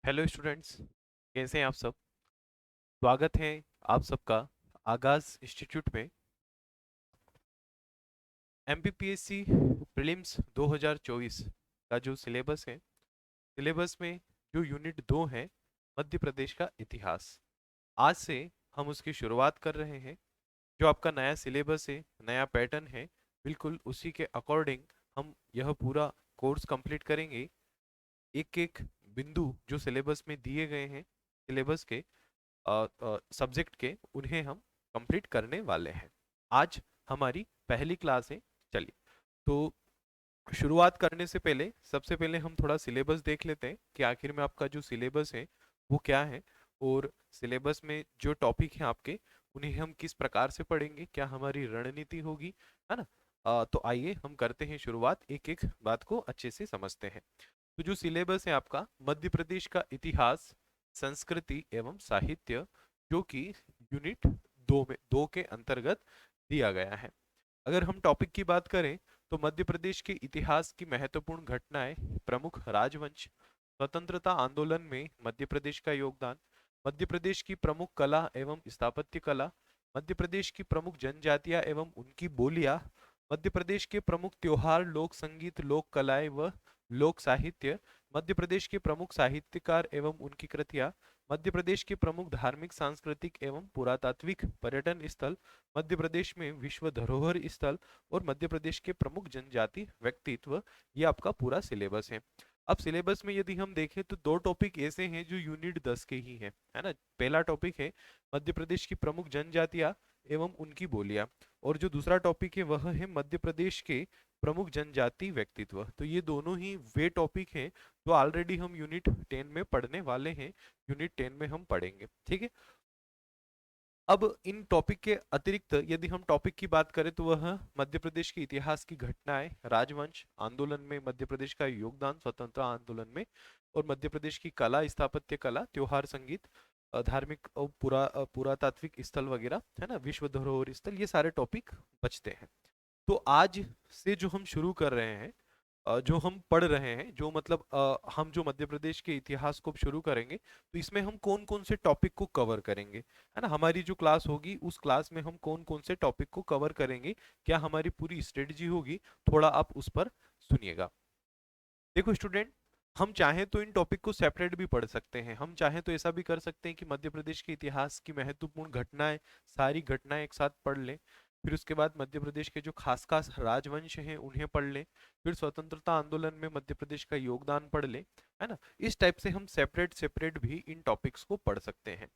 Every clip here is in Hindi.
हेलो स्टूडेंट्स, कैसे हैं आप सब। स्वागत है आप सबका आगाज इंस्टीट्यूट में। एमपीपीएससी प्रीलिम्स 2024 का जो सिलेबस है, सिलेबस में जो यूनिट 2 है, मध्य प्रदेश का इतिहास, आज से हम उसकी शुरुआत कर रहे हैं। जो आपका नया सिलेबस है, नया पैटर्न है, बिल्कुल उसी के अकॉर्डिंग हम यह पूरा कोर्स कंप्लीट करेंगे। एक एक बिंदु जो सिलेबस में दिए गए हैं, सिलेबस के सब्जेक्ट के, उन्हें हम कंप्लीट करने वाले हैं। आज हमारी पहली क्लास है। चलिए, तो शुरुआत करने से पहले सबसे पहले हम थोड़ा सिलेबस देख लेते हैं कि आखिर में आपका जो सिलेबस है वो क्या है, और सिलेबस में जो टॉपिक हैं आपके, उन्हें हम किस प्रकार से पढ़ेंगे, क्या हमारी रणनीति होगी, है ना। तो आइए हम करते हैं शुरुआत, एक एक बात को अच्छे से समझते हैं। तो जो सिलेबस है आपका, मध्य प्रदेश का इतिहास, संस्कृति एवं साहित्य, जो कि यूनिट 2 के अंतर्गत दिया गया है। अगर हम टॉपिक की बात करें तो मध्य प्रदेश के इतिहास की महत्वपूर्ण घटनाएं, प्रमुख राजवंश, स्वतंत्रता आंदोलन में मध्य प्रदेश का योगदान, मध्य प्रदेश की प्रमुख कला एवं स्थापत्य कला, मध्य प्रदेश की प्रमुख जनजातियां एवं उनकी बोलियां, मध्य प्रदेश के प्रमुख त्योहार, लोक संगीत, लोक कलाएं व लोक साहित्य, मध्य प्रदेश के प्रमुख साहित्यकार एवं उनकी कृतियां, मध्य प्रदेश के प्रमुख धार्मिक, सांस्कृतिक एवं पुरातात्विक पर्यटन स्थल, मध्य प्रदेश में विश्व धरोहर स्थल, और मध्य प्रदेश के प्रमुख जनजाति व्यक्तित्व। ये आपका पूरा सिलेबस है। अब सिलेबस में यदि हम देखें तो दो टॉपिक ऐसे हैं जो यूनिट 10 के ही हैं, है ना। पहला टॉपिक है मध्य प्रदेश की प्रमुख जनजातियां एवं उनकी बोलियां, और जो दूसरा टॉपिक है वह है मध्य प्रदेश के प्रमुख जनजाति व्यक्तित्व। तो ये दोनों ही वे टॉपिक हैं जो ऑलरेडी हम यूनिट 10 में पढ़ने वाले हैं, यूनिट 10 में हम पढ़ेंगे, ठीक है। अब इन टॉपिक के अतिरिक्त यदि हम टॉपिक की बात करें तो वह मध्य प्रदेश के इतिहास की घटनाएं, राजवंश आंदोलन में मध्य प्रदेश का योगदान, स्वतंत्रता आंदोलन में, और मध्य प्रदेश की कला, स्थापत्य कला, त्योहार, संगीत, धार्मिक और पुरातात्विक स्थल वगैरह, है ना, विश्व धरोहर स्थल, ये सारे टॉपिक बचते हैं। तो आज से जो हम शुरू कर रहे हैं, जो हम पढ़ रहे हैं, जो मतलब हम जो मध्य प्रदेश के इतिहास को शुरू करेंगे, तो इसमें हम कौन कौन से टॉपिक को कवर करेंगे, है ना। हमारी जो क्लास होगी उस क्लास में हम कौन कौन से टॉपिक को कवर करेंगे, क्या हमारी पूरी स्ट्रेटजी होगी, थोड़ा आप उस पर सुनिएगा। देखो स्टूडेंट, हम चाहें तो इन टॉपिक को सेपरेट भी पढ़ सकते हैं, हम चाहें तो ऐसा भी कर सकते हैं कि मध्य प्रदेश के इतिहास की महत्वपूर्ण घटनाएं, सारी घटनाएं एक साथ पढ़ लें, फिर उसके बाद मध्य प्रदेश के जो खास खास राजवंश हैं उन्हें पढ़ लें, फिर स्वतंत्रता आंदोलन में मध्य प्रदेश का योगदान पढ़ लें, है ना। इस टाइप से हम सेपरेट सेपरेट भी इन टॉपिक्स को पढ़ सकते हैं।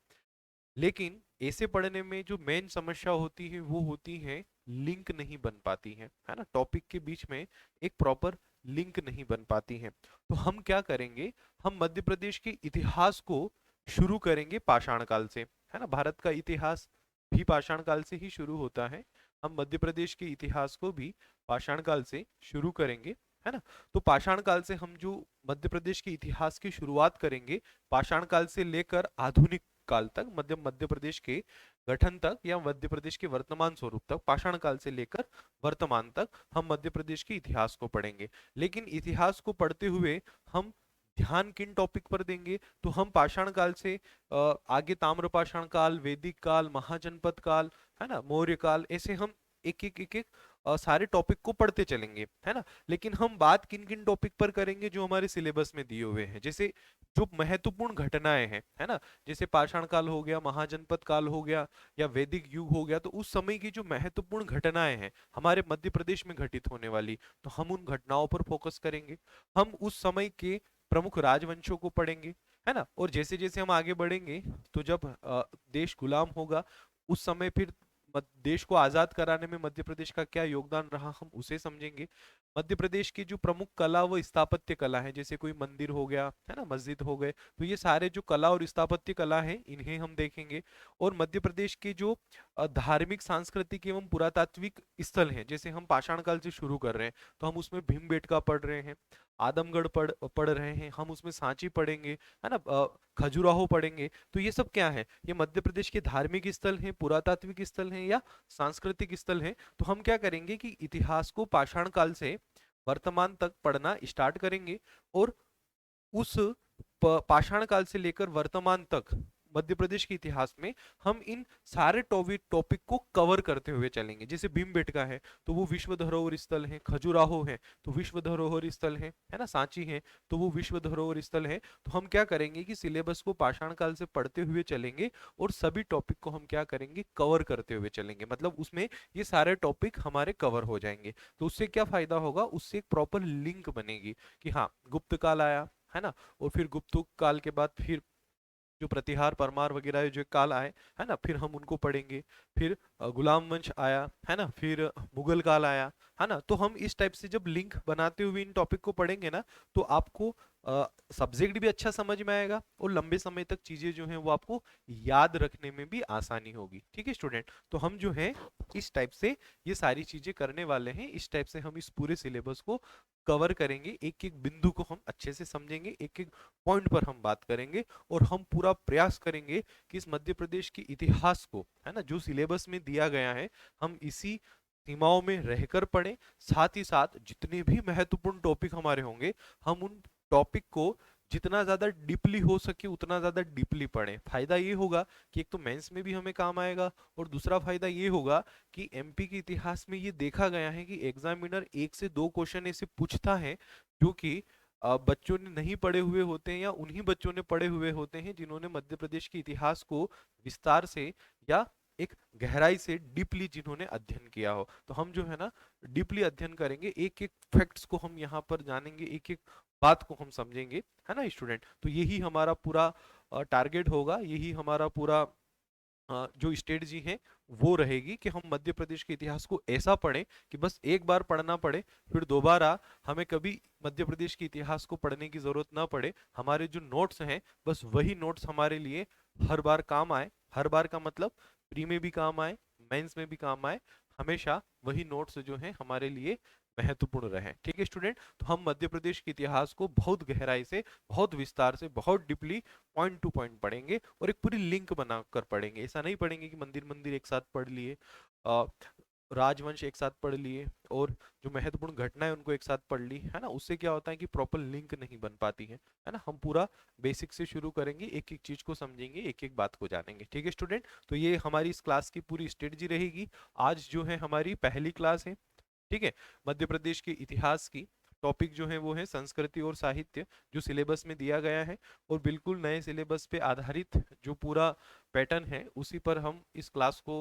लेकिन ऐसे पढ़ने में जो मेन समस्या होती है वो होती है लिंक नहीं बन पाती है ना, टॉपिक के बीच में एक प्रॉपर लिंक नहीं बन पाती है। तो हम क्या करेंगे, हम मध्य प्रदेश के इतिहास को शुरू करेंगे पाषाण काल से, है ना। भारत का इतिहास भी पाषाण काल से ही शुरू होता है, हम मध्य प्रदेश के इतिहास को भी पाषाण काल से शुरू करेंगे, है ना। तो पाषाण काल से हम जो मध्य प्रदेश के इतिहास की शुरुआत करेंगे, पाषाण काल से लेकर आधुनिक काल तक, मध्य प्रदेश के गठन तक या मध्य प्रदेश के वर्तमान स्वरूप तक, पाषाण काल से लेकर वर्तमान तक हम मध्य प्रदेश के इतिहास को पढ़ेंगे। लेकिन इतिहास को पढ़ते हुए हम ध्यान किन टॉपिक पर देंगे, तो हम पाषाण काल से आगे ताम्रपाषाण काल, वैदिक काल, महाजनपद काल, है ना, मौर्य काल, ऐसे हम एक एक सारे टॉपिक को पढ़ते चलेंगे, है ना। लेकिन हम बात किन किन टॉपिक पर करेंगे जो हमारे सिलेबस में दिए हुए हैं, जैसे जो महत्वपूर्ण घटनाएं हैं, है ना, जैसे पाषाण काल हो गया, महाजनपद काल हो गया, या वैदिक युग हो गया, तो उस समय की जो महत्वपूर्ण घटनाएं हैं हमारे मध्य प्रदेश में घटित होने वाली, तो हम उन घटनाओं पर फोकस करेंगे। हम उस समय के प्रमुख राजवंशों को पढ़ेंगे, है ना। और जैसे जैसे हम आगे बढ़ेंगे, तो जब देश गुलाम होगा उस समय फिर देश को आजाद कराने में मध्य प्रदेश का क्या योगदान रहा, हम उसे समझेंगे। मध्य प्रदेश की जो प्रमुख कला व स्थापत्य कला है, जैसे कोई मंदिर हो गया, है ना, मस्जिद हो गए, तो ये सारे जो कला और स्थापत्य कला है इन्हें हम देखेंगे। और मध्य प्रदेश के जो धार्मिक, सांस्कृतिक एवं पुरातात्विक स्थल हैं, जैसे हम पाषाण काल से शुरू कर रहे हैं तो हम उसमें भीमबेटका पढ़ रहे हैं, आदमगढ़ पढ़ रहे हैं, हम उसमें सांची पढ़ेंगे, है ना, खजुराहो पढ़ेंगे। तो ये सब क्या है, ये मध्य प्रदेश के धार्मिक स्थल हैं, पुरातात्विक स्थल हैं या सांस्कृतिक स्थल हैं। तो हम क्या करेंगे कि इतिहास को पाषाण काल से वर्तमान तक पढ़ना स्टार्ट करेंगे, और उस पाषाण काल से लेकर वर्तमान तक मध्य प्रदेश के इतिहास में हम इन सारे टॉपिक को कवर करते हुए चलेंगे। जैसे भीमबेटका है तो वो विश्व धरोहर स्थल है, खजुराहो है तो विश्व धरोहर स्थल है ना, सांची है तो वो विश्व धरोहर स्थल है। तो हम क्या करेंगे कि सिलेबस को पाषाण काल से पढ़ते हुए चलेंगे और सभी टॉपिक को हम क्या करेंगे, कवर करते हुए चलेंगे। मतलब उसमें ये सारे टॉपिक हमारे कवर हो जाएंगे। तो उससे क्या फायदा होगा, उससे एक प्रॉपर लिंक बनेगी कि हाँ गुप्त काल आया है ना, और फिर गुप्त काल के बाद फिर जो प्रतिहार परमार वगैरह जो काल आए है ना, फिर हम उनको पढ़ेंगे। फिर गुलाम वंश आया है ना, फिर मुगल काल आया है ना। तो हम इस टाइप से जब लिंक बनाते हुए इन टॉपिक को पढ़ेंगे ना, तो आपको सब्जेक्ट भी अच्छा समझ में आएगा और लंबे समय तक चीजें जो हैं वो आपको याद रखने में भी आसानी होगी। ठीक है स्टूडेंट, तो हम जो है इस टाइप से ये सारी चीजें करने वाले हैं। इस टाइप से हम इस पूरे सिलेबस को कवर करेंगे, एक एक बिंदु को हम अच्छे से समझेंगे, एक एक पॉइंट पर हम बात करेंगे और हम पूरा प्रयास करेंगे कि इस मध्य प्रदेश के इतिहास को है ना, जो सिलेबस में दिया गया है, हम इसी सीमाओं में रहकर पढ़ें। साथ ही साथ जितने भी महत्वपूर्ण टॉपिक हमारे होंगे, हम उन टॉपिक को जितना ज्यादा डीपली हो सके उतना ज्यादा डीपली पढ़ें। फायदा ये होगा कि एक तो मेंस में भी हमें काम आएगा, और दूसरा फायदा ये होगा कि एमपी के इतिहास में ये देखा गया है कि एग्जामिनर 1 से 2 क्वेश्चन ऐसे पूछता है जो कि बच्चों ने नहीं पढ़े हुए होते हैं, या उन्हीं बच्चों ने पढ़े हुए होते हैं जिन्होंने मध्य प्रदेश के इतिहास को विस्तार से या एक गहराई से डीपली जिन्होंने अध्ययन किया हो। तो हम जो है ना डीपली अध्ययन करेंगे, एक एक फैक्ट्स को हम यहाँ पर जानेंगे, एक एक बात को हम समझेंगे, है ना स्टूडेंट। तो यही हमारा पूरा टारगेट होगा, यही हमारा पूरा जो स्ट्रेटजी है वो रहेगी कि हम मध्य प्रदेश के इतिहास को ऐसा पढ़ें कि बस एक बार पढ़ना पड़े, फिर दोबारा हमें कभी मध्य प्रदेश के इतिहास को पढ़ने की जरूरत ना पड़े। हमारे जो नोट्स हैं बस वही नोट्स हमारे लिए हर बार काम आए। हर बार का मतलब प्री में भी काम आए, मेंस में भी काम आए, हमेशा वही नोट्स जो हैं हमारे लिए महत्वपूर्ण रहे। ठीक है स्टूडेंट, तो हम मध्य प्रदेश के इतिहास को बहुत गहराई से, बहुत विस्तार से, बहुत डीपली पॉइंट टू पॉइंट पढ़ेंगे और एक पूरी लिंक बनाकर पढ़ेंगे। ऐसा नहीं पढ़ेंगे कि मंदिर मंदिर एक साथ पढ़ लिए, अ, राजवंश एक साथ पढ़ लिए और जो महत्वपूर्ण घटनाएं उनको एक साथ पढ़ ली, है ना। उससे क्या होता है कि प्रॉपर लिंक नहीं बन पाती है ना। हम पूरा बेसिक से शुरू करेंगे, एक एक चीज को समझेंगे, एक एक बात को जानेंगे। ठीक है स्टूडेंट, तो ये हमारी इस क्लास की पूरी स्ट्रेटजी रहेगी। आज जो है हमारी पहली क्लास है, ठीक है, मध्य प्रदेश के इतिहास की। टॉपिक जो है वो है संस्कृति और साहित्य, जो सिलेबस में दिया गया है, और बिल्कुल नए सिलेबस पे आधारित जो पूरा पैटर्न है उसी पर हम इस क्लास को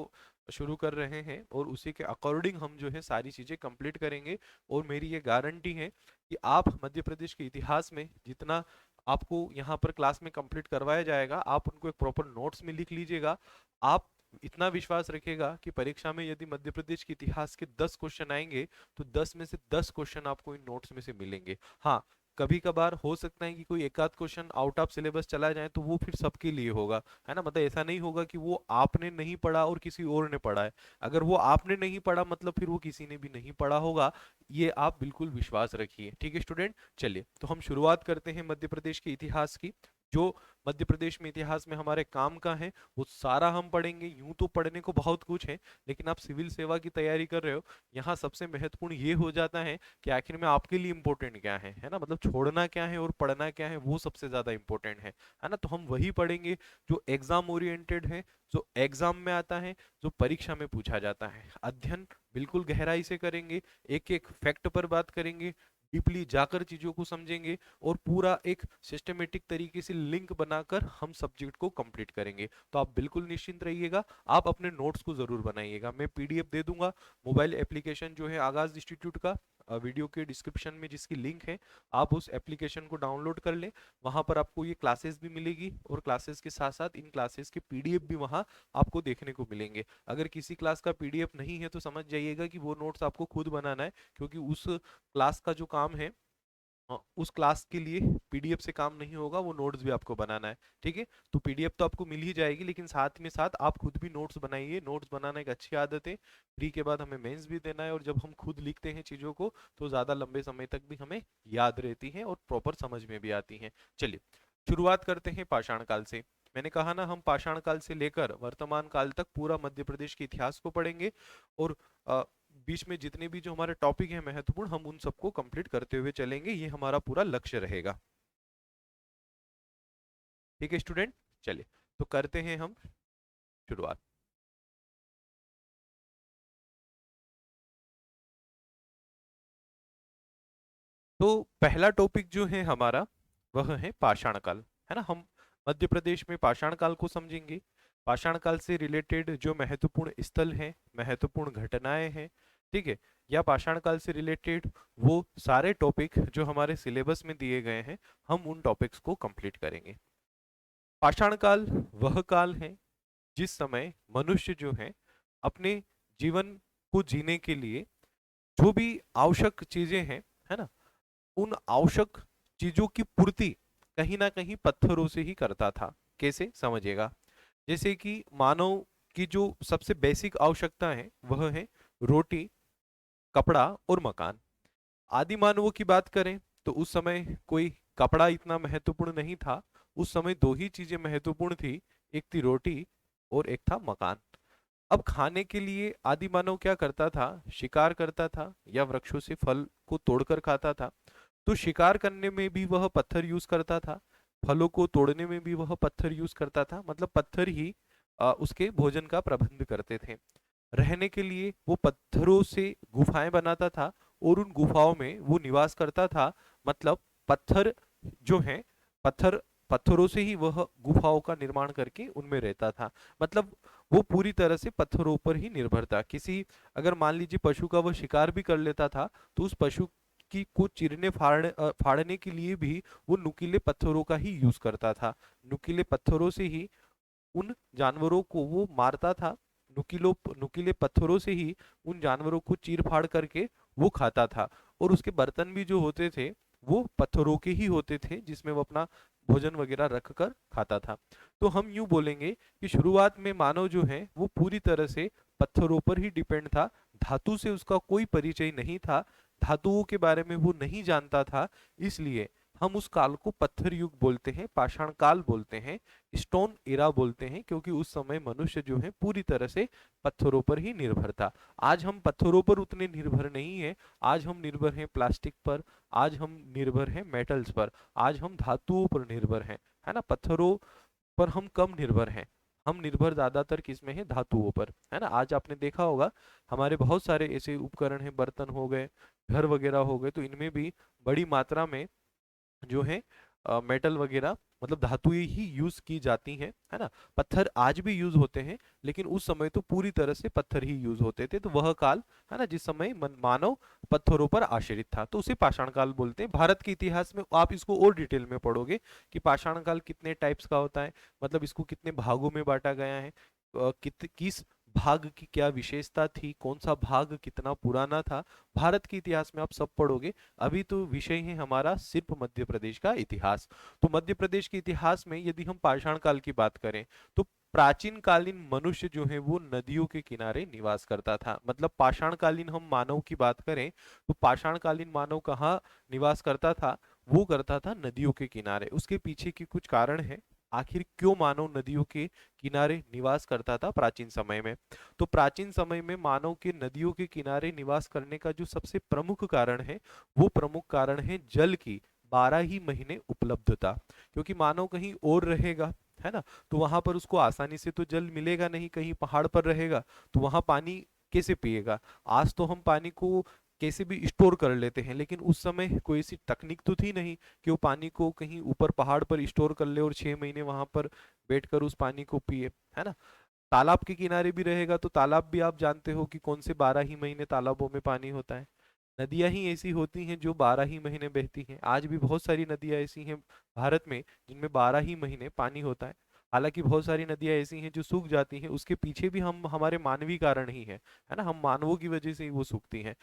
शुरू कर रहे हैं, और उसी के अकॉर्डिंग हम जो है सारी चीजें कंप्लीट करेंगे। और मेरी ये गारंटी है कि आप मध्य प्रदेश के इतिहास में जितना आपको यहाँ पर क्लास में कंप्लीट करवाया जाएगा, आप उनको एक प्रॉपर नोट्स में लिख लीजिएगा। आप इतना विश्वास रखेगा कि परीक्षा में यदि मध्य प्रदेश के इतिहास के 10 क्वेश्चन आएंगे तो 10 में से 10 क्वेश्चन आपको इन नोट्स में से मिलेंगे। हाँ, कभी कभार हो सकता है कि कोई एक आध क्वेश्चन आउट ऑफ सिलेबस चला जाए, तो वो फिर सबके लिए होगा, है ना। मतलब ऐसा नहीं होगा कि वो आपने नहीं पढ़ा और किसी और ने पढ़ा है। अगर वो आपने नहीं पढ़ा मतलब फिर वो किसी ने भी नहीं पढ़ा होगा, ये आप बिल्कुल विश्वास रखिए। ठीक है स्टूडेंट, चलिए तो हम शुरुआत करते हैं मध्य प्रदेश के इतिहास की। जो मध्य प्रदेश में इतिहास में हमारे काम का है वो सारा हम पढ़ेंगे। यूं तो पढ़ने को बहुत कुछ है, लेकिन आप सिविल सेवा की तैयारी कर रहे हो, यहाँ सबसे महत्वपूर्ण ये हो जाता है कि आखिर में आपके लिए इम्पोर्टेंट क्या है ना। मतलब छोड़ना क्या है और पढ़ना क्या है, वो सबसे ज्यादा इम्पोर्टेंट है ना। तो हम वही पढ़ेंगे जो एग्जाम ओरिएंटेड है, जो एग्जाम में आता है, जो परीक्षा में पूछा जाता है। अध्ययन बिल्कुल गहराई से करेंगे, एक एक फैक्ट पर बात करेंगे, डीपली जाकर चीजों को समझेंगे, और पूरा एक सिस्टमेटिक तरीके से लिंक बनाकर हम सब्जेक्ट को कंप्लीट करेंगे। तो आप बिल्कुल निश्चिंत रहिएगा, आप अपने नोट्स को जरूर बनाइएगा। मैं पीडीएफ दे दूंगा, मोबाइल एप्लीकेशन जो है आगाज इंस्टीट्यूट का, वीडियो के डिस्क्रिप्शन में जिसकी लिंक है, आप उस एप्लीकेशन को डाउनलोड कर लें। वहां पर आपको ये क्लासेस भी मिलेगी, और क्लासेस के साथ साथ इन क्लासेस के पीडीएफ भी वहां आपको देखने को मिलेंगे। अगर किसी क्लास का पीडीएफ नहीं है तो समझ जाइएगा कि वो नोट्स आपको खुद बनाना है, क्योंकि उस क्लास का जो काम है, उस क्लास के लिए पीडीएफ से काम नहीं होगा, वो नोट्स भी आपको बनाना है। ठीक है, तो पीडीएफ तो आपको मिल ही जाएगी, लेकिन साथ में साथ आप खुद भी नोट्स बनाइए। नोट्स बनाना एक अच्छी आदत है। प्री के बाद हमें मेंस भी देना है, और जब हम खुद लिखते हैं चीजों को तो ज्यादा लंबे समय तक भी हमें याद रहती हैं और प्रॉपर समझ में भी आती हैं। चलिए शुरुआत करते हैं पाषाण काल से। मैंने कहा ना, हम पाषाण काल से लेकर वर्तमान काल तक पूरा मध्य प्रदेश के इतिहास को पढ़ेंगे, और बीच में जितने भी जो हमारे टॉपिक हैं महत्वपूर्ण, हम उन सबको कंप्लीट करते हुए चलेंगे। ये हमारा पूरा लक्ष्य रहेगा। ठीक है स्टूडेंट, चलिए तो करते हैं हम शुरुआत। तो पहला टॉपिक जो है हमारा वह है पाषाण काल, है ना। हम मध्य प्रदेश में पाषाण काल को समझेंगे। पाषाण काल से रिलेटेड जो महत्वपूर्ण स्थल हैं, महत्वपूर्ण घटनाएं हैं, ठीक है, या पाषाण काल से रिलेटेड वो सारे टॉपिक जो हमारे सिलेबस में दिए गए हैं, हम उन टॉपिक्स को कंप्लीट करेंगे। पाषाण काल वह काल है जिस समय मनुष्य जो है अपने जीवन को जीने के लिए जो भी आवश्यक चीजें हैं, है ना, उन आवश्यक चीजों की पूर्ति कहीं ना कहीं पत्थरों से ही करता था। कैसे समझिएगा, जैसे कि मानव की जो सबसे बेसिक आवश्यकता है वह है रोटी, कपड़ा और मकान। आदि मानवों की बात करें तो उस समय कोई कपड़ा इतना महत्वपूर्ण नहीं था। उस समय दो ही चीजें महत्वपूर्ण थी, एक थी रोटी और एक था मकान। अब खाने के लिए आदि मानव क्या करता था, शिकार करता था या वृक्षों से फल को तोड़कर खाता था। तो शिकार करने में भी वह पत्थर यूज करता था, फलों को तोड़ने में भी वह पत्थर यूज करता था, मतलब पत्थर ही उसके भोजन का प्रबंध करते थे। रहने के लिए वो पत्थरों से गुफाएं बनाता था और उन गुफाओं में वो निवास करता था। मतलब पत्थर जो है, पत्थर पत्थरों से ही वह गुफाओं का निर्माण करके उनमें रहता था। मतलब वो पूरी तरह से पत्थरों पर ही निर्भर था। किसी, अगर मान लीजिए पशु का वह शिकार भी कर लेता था तो उस पशु की को चीरने फाड़ने के लिए भी वो नुकीले पत्थरों का ही यूज करता था। नुकीले पत्थरों से ही उन जानवरों को वो मारता था। नुकीले पत्थरों से ही उन जानवरों को चीर फाड़ करके वो खाता था। और उसके बर्तन भी जो होते थे वो पत्थरों के ही होते थे जिसमें वो अपना भोजन वगैरह रख कर खाता था। तो हम यूं बोलेंगे कि शुरुआत में मानव जो है वो पूरी तरह से पत्थरों पर ही डिपेंड था। धातु से उसका कोई परिचय नहीं था, धातुओं के बारे में वो नहीं जानता था। इसलिए हम उस काल को पत्थर युग बोलते हैं, पाषाण काल बोलते हैं, स्टोन एरा बोलते हैं, क्योंकि उस समय मनुष्य जो है पूरी तरह से पत्थरों पर ही निर्भर था। आज हम पत्थरों पर उतने निर्भर नहीं है। आज हम निर्भर हैं प्लास्टिक पर, आज हम निर्भर हैं मेटल्स पर, आज हम धातुओं पर निर्भर हैं, है ना। पत्थरों पर हम कम निर्भर हैं। हम निर्भर ज्यादातर किस में है, धातुओं पर, है ना। आज आपने देखा होगा हमारे बहुत सारे ऐसे उपकरण हैं, बर्तन हो गए, घर वगैरह हो गए, तो इनमें भी बड़ी मात्रा में जो है मेटल वगैरह, मतलब धातुएं ही यूज की जाती हैं, है ना। पत्थर आज भी यूज होते हैं, लेकिन उस समय तो पूरी तरह से पत्थर ही यूज होते थे। तो वह काल, है ना, जिस समय मानव पत्थरों पर आश्रित था, तो उसे पाषाण काल बोलते हैं। भारत के इतिहास में आप इसको और डिटेल में पढ़ोगे कि पाषाण काल कितने टाइप्स का होता है, मतलब इसको कितने भागों में बांटा गया है, किस भाग की क्या विशेषता थी, कौन सा भाग कितना पुराना था, भारत के इतिहास में आप सब पढ़ोगे। अभी तो विषय है हमारा सिर्फ मध्य प्रदेश का इतिहास। तो मध्य प्रदेश के इतिहास में यदि हम पाषाण काल की बात करें तो प्राचीन कालीन मनुष्य जो है वो नदियों के किनारे निवास करता था। मतलब पाषाण कालीन हम मानव की बात करें तो पाषाण कालीन मानव कहाँ निवास करता था, वो करता था नदियों के किनारे। उसके पीछे की कुछ कारण है, आखिर क्यों मानव नदियों के किनारे निवास करता था प्राचीन समय में। तो प्राचीन समय में मानव के नदियों के किनारे निवास करने का जो सबसे प्रमुख कारण है, वो प्रमुख कारण है जल की 12 ही महीने उपलब्धता। क्योंकि मानव कहीं और रहेगा, है ना, तो वहां पर उसको आसानी से तो जल मिलेगा नहीं। कहीं पहाड़ पर रहेगा तो वहां पानी कैसे पिएगा। आज तो हम पानी को कैसे भी स्टोर कर लेते हैं, लेकिन उस समय कोई ऐसी तकनीक तो थी नहीं कि वो पानी को कहीं ऊपर पहाड़ पर स्टोर कर ले और 6 महीने वहां पर बैठकर उस पानी को पिए, है ना। तालाब के किनारे भी रहेगा तो तालाब भी आप जानते हो कि कौन से 12 ही महीने तालाबों में पानी होता है। नदियां ही ऐसी होती हैं जो 12 ही महीने बहती हैं। आज भी बहुत सारी नदियां ऐसी हैं भारत में जिनमें 12 ही महीने पानी होता है। हालांकि बहुत सारी नदियां ऐसी हैं जो सूख जाती हैं, उसके पीछे भी हम हमारे मानवीय कारण ही है ना, हम मानवों की वजह से ही वो सूखती हैं।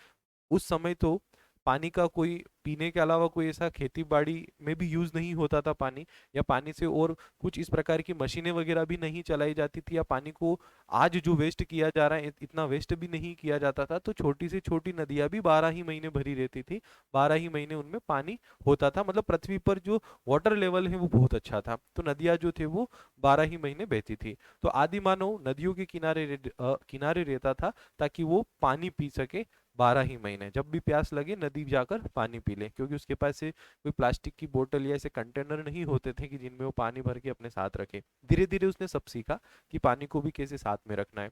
उस समय तो पानी का कोई पीने के अलावा कोई ऐसा खेती बाड़ी में भी यूज नहीं होता था पानी, या पानी से और कुछ इस प्रकार की मशीनें वगैरह भी नहीं चलाई जाती थी, या पानी को आज जो वेस्ट किया जा रहा है इतना वेस्ट भी नहीं किया जाता था। तो छोटी से छोटी नदियां भी 12 ही महीने भरी रहती थी, 12 ही महीने उनमें पानी होता था। मतलब पृथ्वी पर जो वाटर लेवल है वो बहुत अच्छा था, तो नदियां जो थे वो 12 ही महीने बहती थी। तो आदि मानव नदियों के किनारे किनारे रहता था ताकि वो पानी पी सके, 12 ही महीने, जब भी प्यास लगे नदी जाकर पानी पी ले, क्योंकि उसके पास से कोई प्लास्टिक की बोतल या ऐसे कंटेनर नहीं होते थे कि जिनमें वो पानी भर के अपने साथ रखे। धीरे धीरे उसने सब सीखा कि पानी को भी कैसे साथ में रखना है।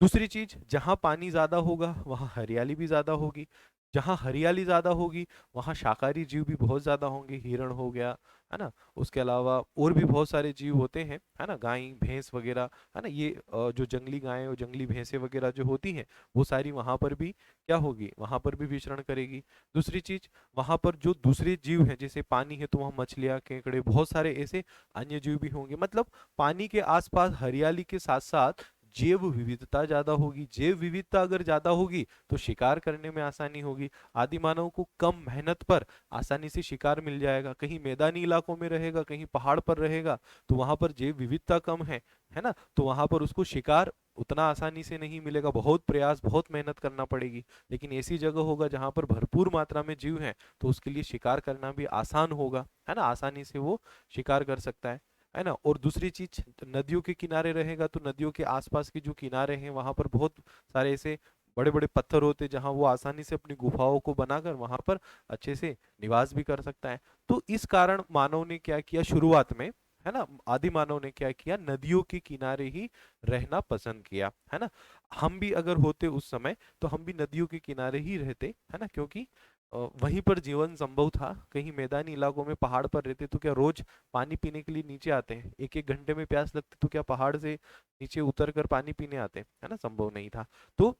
दूसरी चीज, जहां पानी ज्यादा होगा वहां हरियाली भी ज्यादा होगी, जहां हरियाली ज्यादा होगी वहां शाकाहारी जीव भी बहुत ज्यादा होंगे, हिरण हो गया, है ना, उसके अलावा और भी बहुत सारे जीव होते हैं, है ना, गाय भैंस वगैरह, है ना, ये जो जंगली गायें और जंगली भैंसें वगैरह जो होती हैं वो सारी वहां पर भी क्या होगी, वहां पर भी विचरण करेगी। दूसरी चीज, वहां पर जो दूसरे जीव हैं, जैसे पानी है तो वहां मछलियां, केकड़े, बहुत सारे ऐसे अन्य जीव भी होंगे। मतलब पानी के आसपास हरियाली के साथ साथ जैव विविधता ज्यादा होगी। जैव विविधता अगर ज्यादा होगी तो शिकार करने में आसानी होगी। आदि मानव को कम मेहनत पर आसानी से शिकार मिल जाएगा। कहीं मैदानी इलाकों में रहेगा, कहीं पहाड़ पर रहेगा, तो वहां पर जैव विविधता कम है ना, तो वहां पर उसको शिकार उतना आसानी से नहीं मिलेगा, बहुत प्रयास, बहुत मेहनत करना पड़ेगी। लेकिन ऐसी जगह होगा जहां पर भरपूर मात्रा में जीव हैं, तो उसके लिए शिकार करना भी आसान होगा, है ना, आसानी से वो शिकार कर सकता है ना। और दूसरी चीज, नदियों के किनारे रहेगा तो नदियों के आसपास के जो किनारे हैं वहां पर बहुत सारे ऐसे बड़े बड़े पत्थर होते हैं जहां वो आसानी से अपनी गुफाओं को बनाकर वहां पर अच्छे से निवास भी कर सकता है। तो इस कारण मानव ने क्या किया शुरुआत में, है ना, आदि मानव ने क्या किया, नदियों के किनारे ही रहना पसंद किया, है ना। हम भी अगर होते उस समय तो हम भी नदियों के किनारे ही रहते, है ना, क्योंकि वहीं पर जीवन संभव था। कहीं मैदानी इलाकों में पहाड़ पर रहते तो क्या रोज पानी पीने के लिए नीचे आते हैं, एक एक घंटे में प्यास लगती तो क्या पहाड़ से नीचे उतर कर पानी पीने आते, है ना, संभव नहीं था। तो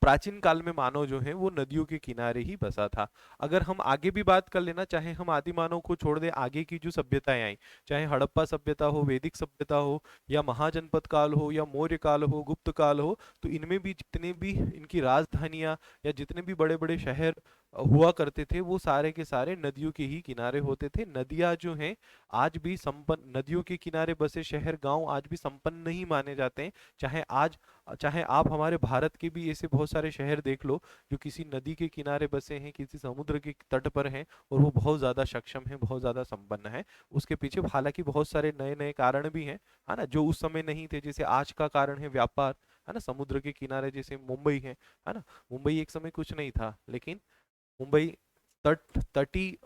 प्राचीन काल में मानव जो है वो नदियों के किनारे ही बसा था। अगर हम आगे भी बात कर लेना, चाहे हम आदि मानव को छोड़ दे, आगे की जो सभ्यताएं आई, चाहे हड़प्पा सभ्यता हो, वैदिक सभ्यता हो, या महाजनपद काल हो, या मौर्य काल हो, गुप्त काल हो, तो इनमें भी जितने भी इनकी राजधानियां या जितने भी बड़े बड़े शहर हुआ करते थे वो सारे के सारे नदियों के ही किनारे होते थे। नदियां जो हैं आज भी संपन्न, नदियों के किनारे बसे शहर गांव आज भी संपन्न नहीं माने जाते हैं। चाहे आप हमारे भारत के भी ऐसे बहुत सारे शहर देख लो जो किसी नदी के किनारे बसे हैं, किसी समुद्र के तट पर हैं, और वो बहुत ज्यादा सक्षम है, बहुत ज्यादा संपन्न है। उसके पीछे हालांकि बहुत सारे नए नए कारण भी हैं, है ना, जो उस समय नहीं थे। जैसे आज का कारण है व्यापार, है ना, समुद्र के किनारे जैसे मुंबई है ना, मुंबई एक समय कुछ नहीं था, लेकिन मुंबई तटी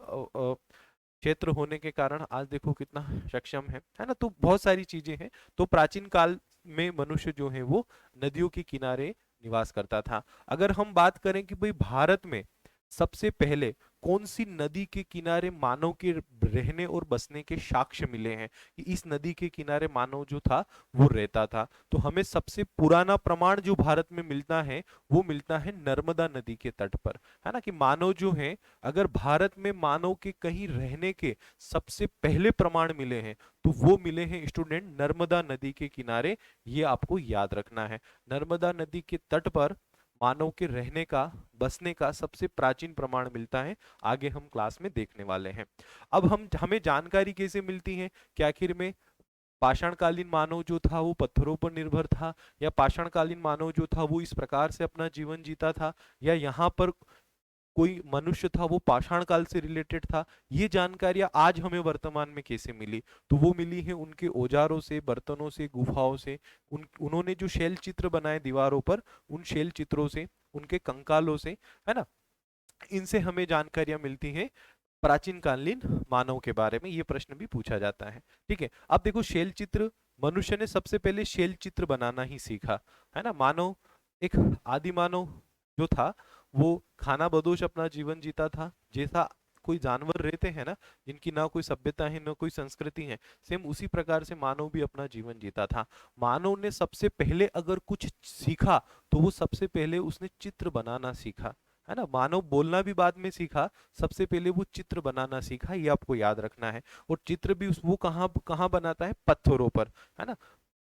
क्षेत्र होने के कारण आज देखो कितना सक्षम है ना। तो बहुत सारी चीजें हैं। तो प्राचीन काल में मनुष्य जो है वो नदियों के किनारे निवास करता था। अगर हम बात करें कि भाई भारत में सबसे पहले कौन सी नदी के किनारे मानव के रहने और बसने के साक्ष्य मिले हैं कि इस नदी के किनारे मानव जो था वो रहता था, तो हमें सबसे पुराना प्रमाण जो भारत में मिलता है वो मिलता है नर्मदा नदी के तट पर, है ना, कि मानव जो है, अगर भारत में मानव के कहीं रहने के सबसे पहले प्रमाण मिले हैं तो वो मिले हैं स्टूडेंट नर्मदा नदी के किनारे। ये आपको याद रखना है, नर्मदा नदी के तट पर मानव के रहने का, बसने का सबसे प्राचीन प्रमाण मिलता है। आगे हम क्लास में देखने वाले हैं। अब हमें जानकारी कैसे मिलती है कि आखिर में पाषाणकालीन मानव जो था वो पत्थरों पर निर्भर था, या पाषाणकालीन मानव जो था वो इस प्रकार से अपना जीवन जीता था, या यहाँ पर कोई मनुष्य था वो पाषाण काल से रिलेटेड था। ये जानकारियां आज हमें वर्तमान में कैसे मिली, तो वो मिली है उनके औजारों से, बर्तनों से, गुफाओं से, उन्होंने जो शैल चित्र बनाए दीवारों पर, उन शैल चित्रों से, उनके कंकालों से, है ना, इनसे हमें जानकारियां मिलती हैं प्राचीन कालीन मानव के बारे में। ये प्रश्न भी पूछा जाता है। ठीक है, अब देखो शैल चित्र, मनुष्य ने सबसे पहले शैल चित्र बनाना ही सीखा, है ना। मानव, एक आदि मानव जो था वो खाना बदोश अपना जीवन जीता था, जैसा कोई जानवर रहते हैं ना, जिनकी ना कोई सभ्यता है ना कोई संस्कृति है, सेम उसी प्रकार से मानव भी अपना जीवन जीता था। मानव ने सबसे पहले अगर कुछ सीखा तो वो सबसे पहले उसने चित्र बनाना सीखा, है ना। मानव बोलना भी बाद में सीखा, सबसे पहले वो चित्र बनाना सीखा, ये आपको याद रखना है। और चित्र भी वो कहाँ कहाँ बनाता है, पत्थरों पर, है ना,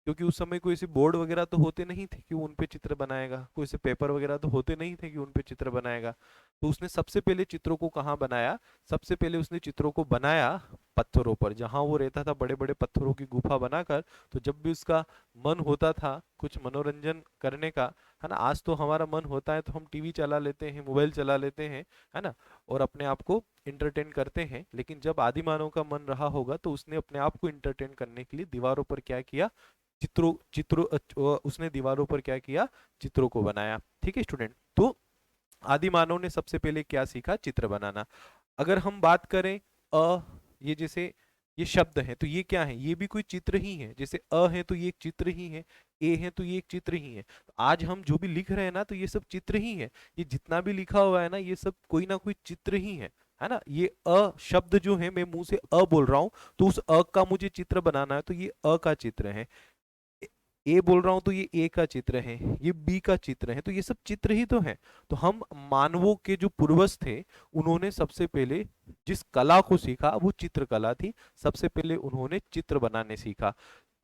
क्योंकि उस समय कोई ऐसे बोर्ड वगैरह तो होते नहीं थे कि वो उन पे चित्र बनाएगा, कोई ऐसे पेपर वगैरह तो होते नहीं थे कि उन पे चित्र बनाएगा। तो उसने सबसे पहले चित्रों को कहाँ बनाया, सबसे पहले उसने चित्रों को बनाया पत्थरों पर, जहां वो रहता था, बड़े बड़े पत्थरों की गुफा बनाकर। तो जब भी उसका मन होता था कुछ मनोरंजन करने का, है ना, आज तो हमारा मन होता है तो हम टीवी चला लेते हैं, मोबाइल चला लेते हैं, है ना, और अपने आप को इंटरटेन करते हैं। लेकिन जब आदि मानव का मन रहा होगा तो उसने अपने आप को इंटरटेन करने के लिए दीवारों पर क्या किया, चित्रों चित्रों उसने दीवारों पर क्या किया, चित्रों को बनाया। ठीक है स्टूडेंट, तो आदि मानव ने सबसे पहले क्या सीखा? चित्र बनाना। अगर हम बात करें ये जैसे ये शब्द है तो ये क्या है? ये भी कोई चित्र ही है। जैसे है तो ये एक चित्र ही है, ए है तो ये एक चित्र ही है। तो आज हम जो भी लिख रहे हैं ना, तो ये सब चित्र ही है। ये जितना भी लिखा हुआ है ना, ये सब कोई ना कोई चित्र ही है ना। ये शब्द जो है, मैं मुंह से बोल रहा हूं, तो उस का मुझे चित्र बनाना है, तो ये का चित्र है। ए बोल रहा हूं तो ये ए का चित्र है, ये बी का चित्र है, तो ये सब चित्र ही तो है। तो हम मानवों के जो पूर्वज थे, उन्होंने सबसे पहले जिस कला को सीखा वो चित्रकला थी। सबसे पहले उन्होंने चित्र बनाने सीखा,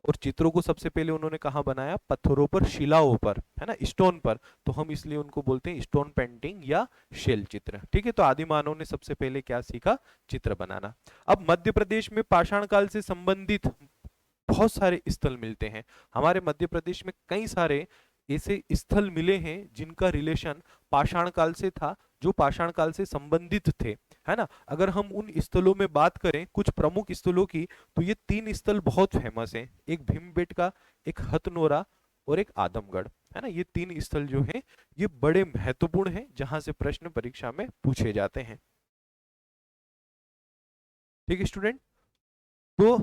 और चित्रों को सबसे पहले उन्होंने कहाँ बनाया? पत्थरों पर, शिलाओं पर, है ना, स्टोन पर। तो हम इसलिए उनको बोलते हैं स्टोन पेंटिंग या शेल चित्र। ठीक है, तो आदि मानव ने सबसे पहले क्या सीखा? चित्र बनाना। अब मध्य प्रदेश में पाषाण काल से संबंधित बहुत सारे स्थल मिलते हैं। हमारे मध्य प्रदेश में कई सारे ऐसे स्थल मिले हैं जिनका रिलेशन पाषाण काल से था, जो पाषाण काल से संबंधित थे, है ना। अगर हम उन स्थलों में बात करें, कुछ प्रमुख स्थलों की, तो ये 3 स्थल बहुत फेमस हैं। एक भीमबेटका, एक हथनोरा और एक आदमगढ़, है ना। ये 3 स्थल जो हैं, ये बड़े महत्वपूर्ण हैं, जहां से प्रश्न परीक्षा में पूछे जाते हैं। ठीक है स्टूडेंट, तो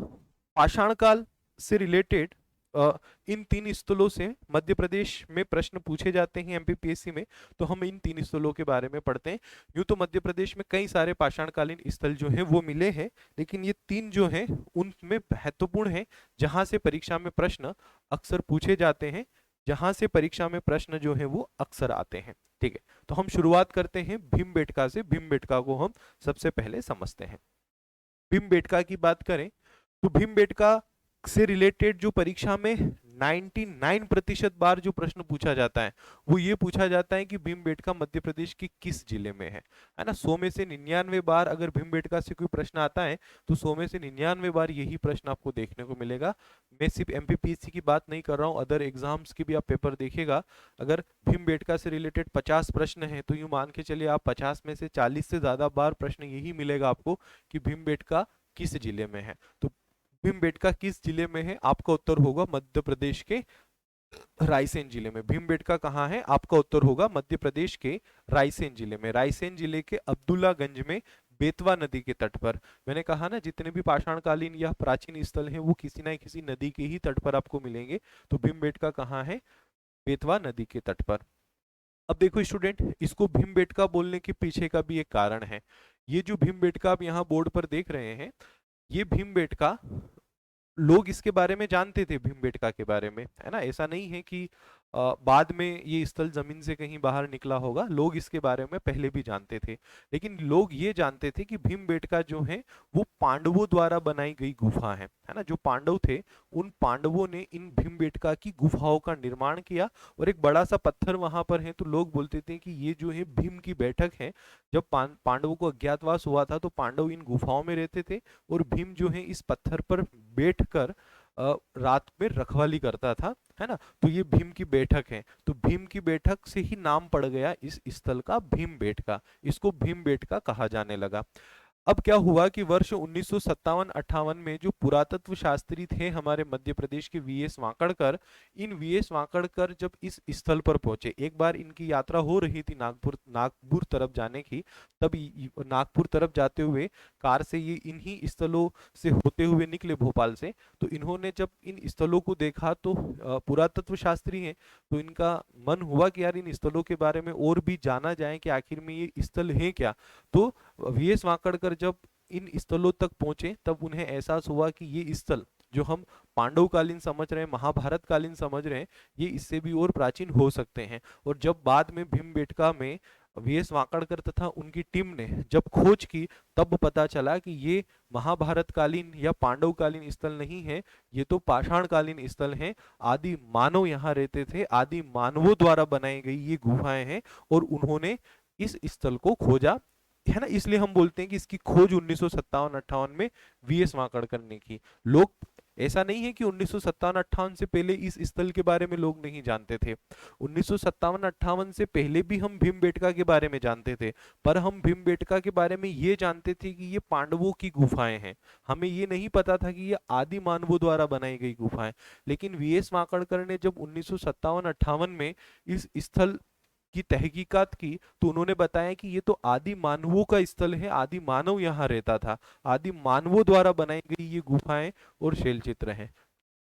पाषाण काल से रिलेटेड इन 3 स्थलों से मध्य प्रदेश में प्रश्न पूछे जाते हैं एमपीपीएससी में। तो हम इन 3 स्थलों के बारे में पढ़ते हैं। यूं तो मध्य प्रदेश में कई सारे पाषाणकालीन स्थल जो हैं वो मिले हैं, लेकिन ये 3 जो हैं उनमें महत्वपूर्ण है, जहां से परीक्षा में प्रश्न अक्सर पूछे जाते हैं, जहां से परीक्षा में प्रश्न जो है वो अक्सर आते हैं। ठीक है, तो हम शुरुआत करते हैं भीमबेटका से। भीमबेटका को हम सबसे पहले समझते हैं। भीमबेटका की बात करें तो भीमबेटका से रिलेटेड जो परीक्षा में 99% बार जो प्रश्न पूछा जाता है, वो ये पूछा जाता है कि भीमबेटका मध्य प्रदेश के किस जिले में है ना। 100 में से 99 बार अगर भीमबेटका से कोई प्रश्न आता है, तो 100 में से 99 बार यही प्रश्न आपको देखने को मिलेगा। मैं सिर्फ एमपीपीएससी की बात नहीं कर रहा हूँ, अदर एग्जाम्स की भी आप पेपर देखिएगा। अगर भीमबेटका से रिलेटेड 50 प्रश्न है, तो यूं मान के चलिए आप 50 में से 40 से ज्यादा बार प्रश्न यही मिलेगा आपको कि भीमबेटका किस जिले में है। तो भीमबेटका किस जिले में है? आपका उत्तर होगा मध्य प्रदेश के रायसेन जिले में। भीमबेटका कहाँ है? आपका उत्तर होगा मध्य प्रदेश के रायसेन जिले में। रायसेन जिले के अब्दुल्लागंज में, बेतवा नदी के तट पर। मैंने कहा ना, जितने भी पाषाणकालीन या प्राचीन स्थल हैं वो किसी ना किसी नदी के ही तट पर आपको मिलेंगे। तो भीमबेटका कहाँ है? बेतवा नदी के तट पर। अब देखो स्टूडेंट, इसको भीमबेटका बोलने के पीछे का भी एक कारण है। ये जो भीमबेटका आप यहाँ बोर्ड पर देख रहे हैं, ये भीमबेटका, लोग इसके बारे में जानते थे, भीमबेटका के बारे में, है ना। ऐसा नहीं है कि बाद में ये स्थल जमीन से कहीं बाहर निकला होगा। लोग इसके बारे में पहले भी जानते थे, लेकिन लोग ये जानते थे कि भीमबेटका जो है वो पांडवों द्वारा बनाई गई गुफा है ना। जो पांडव थे, उन पांडवों ने इन भीमबेटका की गुफाओं का निर्माण किया, और एक बड़ा सा पत्थर वहां पर है, तो लोग बोलते थे कि ये जो है भीम की बैठक है। जब पांडवों को अज्ञातवास हुआ था, तो पांडव इन गुफाओं में रहते थे, और भीम जो है इस पत्थर पर बैठकर रात में रखवाली करता था, है ना। तो ये भीम की बैठक है। तो भीम की बैठक से ही नाम पड़ गया इस स्थल का, भीमबेटका। इसको भीमबेटका कहा जाने लगा। अब क्या हुआ कि वर्ष 1957-58 में जो पुरातत्व शास्त्री थे हमारे मध्य प्रदेश के वीएस वाकड़कर, इन वीएस वाकड़कर जब इस स्थल पर पहुंचे, एक बार इनकी यात्रा हो रही थी नागपुर तरफ जाने की, तब नागपुर तरफ जाते हुए कार से ये इन्हीं स्थलों से होते हुए निकले, भोपाल से। तो इन्होंने जब इन स्थलों को देखा, तो पुरातत्व शास्त्री हैं, तो इनका मन हुआ कि यार इन स्थलों के बारे में और भी जाना जाए कि आखिर में ये स्थल है क्या। तो वीएस वाकड़कर जब इन स्थलों तक पहुंचे, तब उन्हें एहसास हुआ कि ये स्थल जो हम पांडवकालीन समझ रहे हैं, महाभारत कालीन समझ रहे हैं, ये इससे भी और प्राचीन हो सकते हैं। और जब बाद में भीमबेटका में वीएस वाकड़कर तथा उनकी टीम ने जब खोज की, तब पता चला कि ये महाभारत कालीन या पांडवकालीन स्थल नहीं है, ये तो पाषाण कालीन स्थल हैं। आदि मानव यहाँ रहते थे, आदि मानवों द्वारा बनाई गई ये गुफाएं हैं, और उन्होंने इस स्थल को खोजा, है ना। इसलिए हम बोलते हैं कि इसकी खोज 1957-58 में वीएस वाकड़कर ने की। लोग, ऐसा नहीं है कि 1957-58 से पहले इस स्थल के बारे में लोग नहीं जानते थे। 1957-58 से पहले भी हम भीमबेटका के बारे में जानते थे, पर हम भीमबेटका के बारे में ये जानते थे कि ये पांडवों की गुफाएं हैं। हमें ये नहीं पता था कि ये आदि मानवों द्वारा बनाई गई गुफाएं। लेकिन वीएस वाकड़कर ने जब 1957-58 में इस स्थल की तहकीकात की तो उन्होंने बताया कि ये तो आदि मानवों का स्थल है, आदि मानव यहाँ रहता था, आदि मानवों द्वारा बनाई गई ये गुफाएं और शैल चित्र हैं।